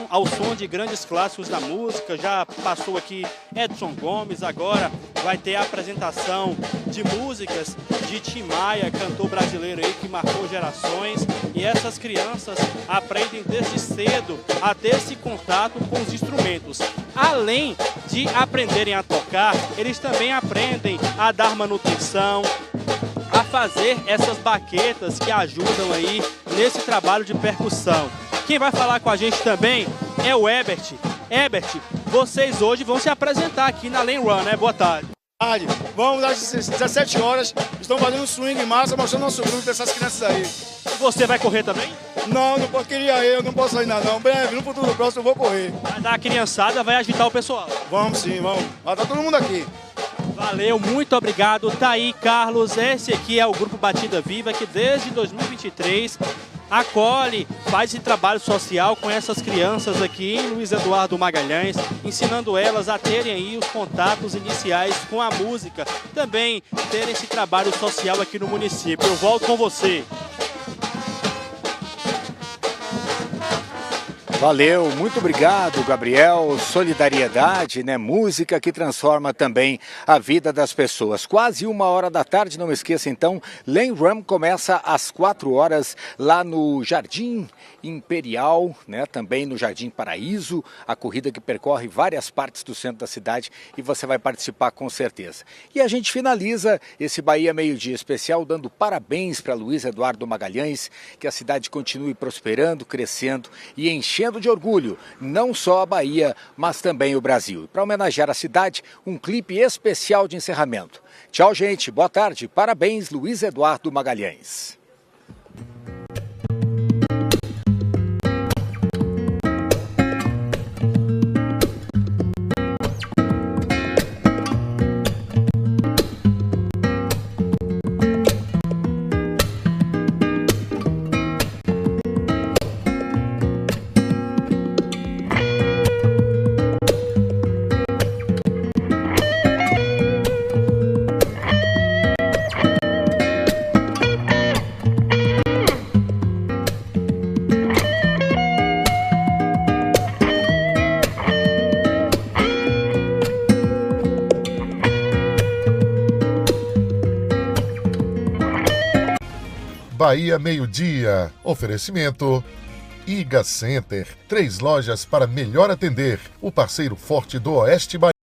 ao som de grandes clássicos da música. Já passou aqui Edson Gomes, agora vai ter a apresentação de músicas de Tim Maia, cantor brasileiro aí que marcou gerações. E essas crianças aprendem desde cedo a ter esse contato com os instrumentos. Além de aprenderem a tocar, eles também aprendem a dar manutenção, a fazer essas baquetas que ajudam aí nesse trabalho de percussão. Quem vai falar com a gente também é o Herbert. Herbert, vocês hoje vão se apresentar aqui na Lane Run, né? Boa tarde. Vamos às 17 horas, estamos fazendo um swing em massa, mostrando nosso grupo dessas crianças aí. E você vai correr também? Não queria eu, não posso ainda não. Breve, no futuro próximo eu vou correr. Vai dar a criançada, vai agitar o pessoal. Vamos sim, vamos. Vai estar todo mundo aqui. Valeu, muito obrigado. Tá aí, Carlos. Esse aqui é o Grupo Batida Viva, que desde 2023 acolhe, faz esse trabalho social com essas crianças aqui em Luiz Eduardo Magalhães, ensinando elas a terem aí os contatos iniciais com a música, também terem esse trabalho social aqui no município. Eu volto com você. Valeu, muito obrigado, Gabriel. Solidariedade, né? Música que transforma também a vida das pessoas. Quase 1h da tarde, não esqueça então, Lane Run começa às 4 horas lá no Jardim Imperial, né? Também no Jardim Paraíso, a corrida que percorre várias partes do centro da cidade e você vai participar com certeza. E a gente finaliza esse Bahia Meio Dia especial dando parabéns para Luiz Eduardo Magalhães, que a cidade continue prosperando, crescendo e enchendo de orgulho, não só a Bahia, mas também o Brasil. Para homenagear a cidade, um clipe especial de encerramento. Tchau, gente. Boa tarde. Parabéns, Luiz Eduardo Magalhães. Bahia Meio Dia. Oferecimento Iga Center. 3 lojas para melhor atender. O parceiro forte do Oeste Bahia.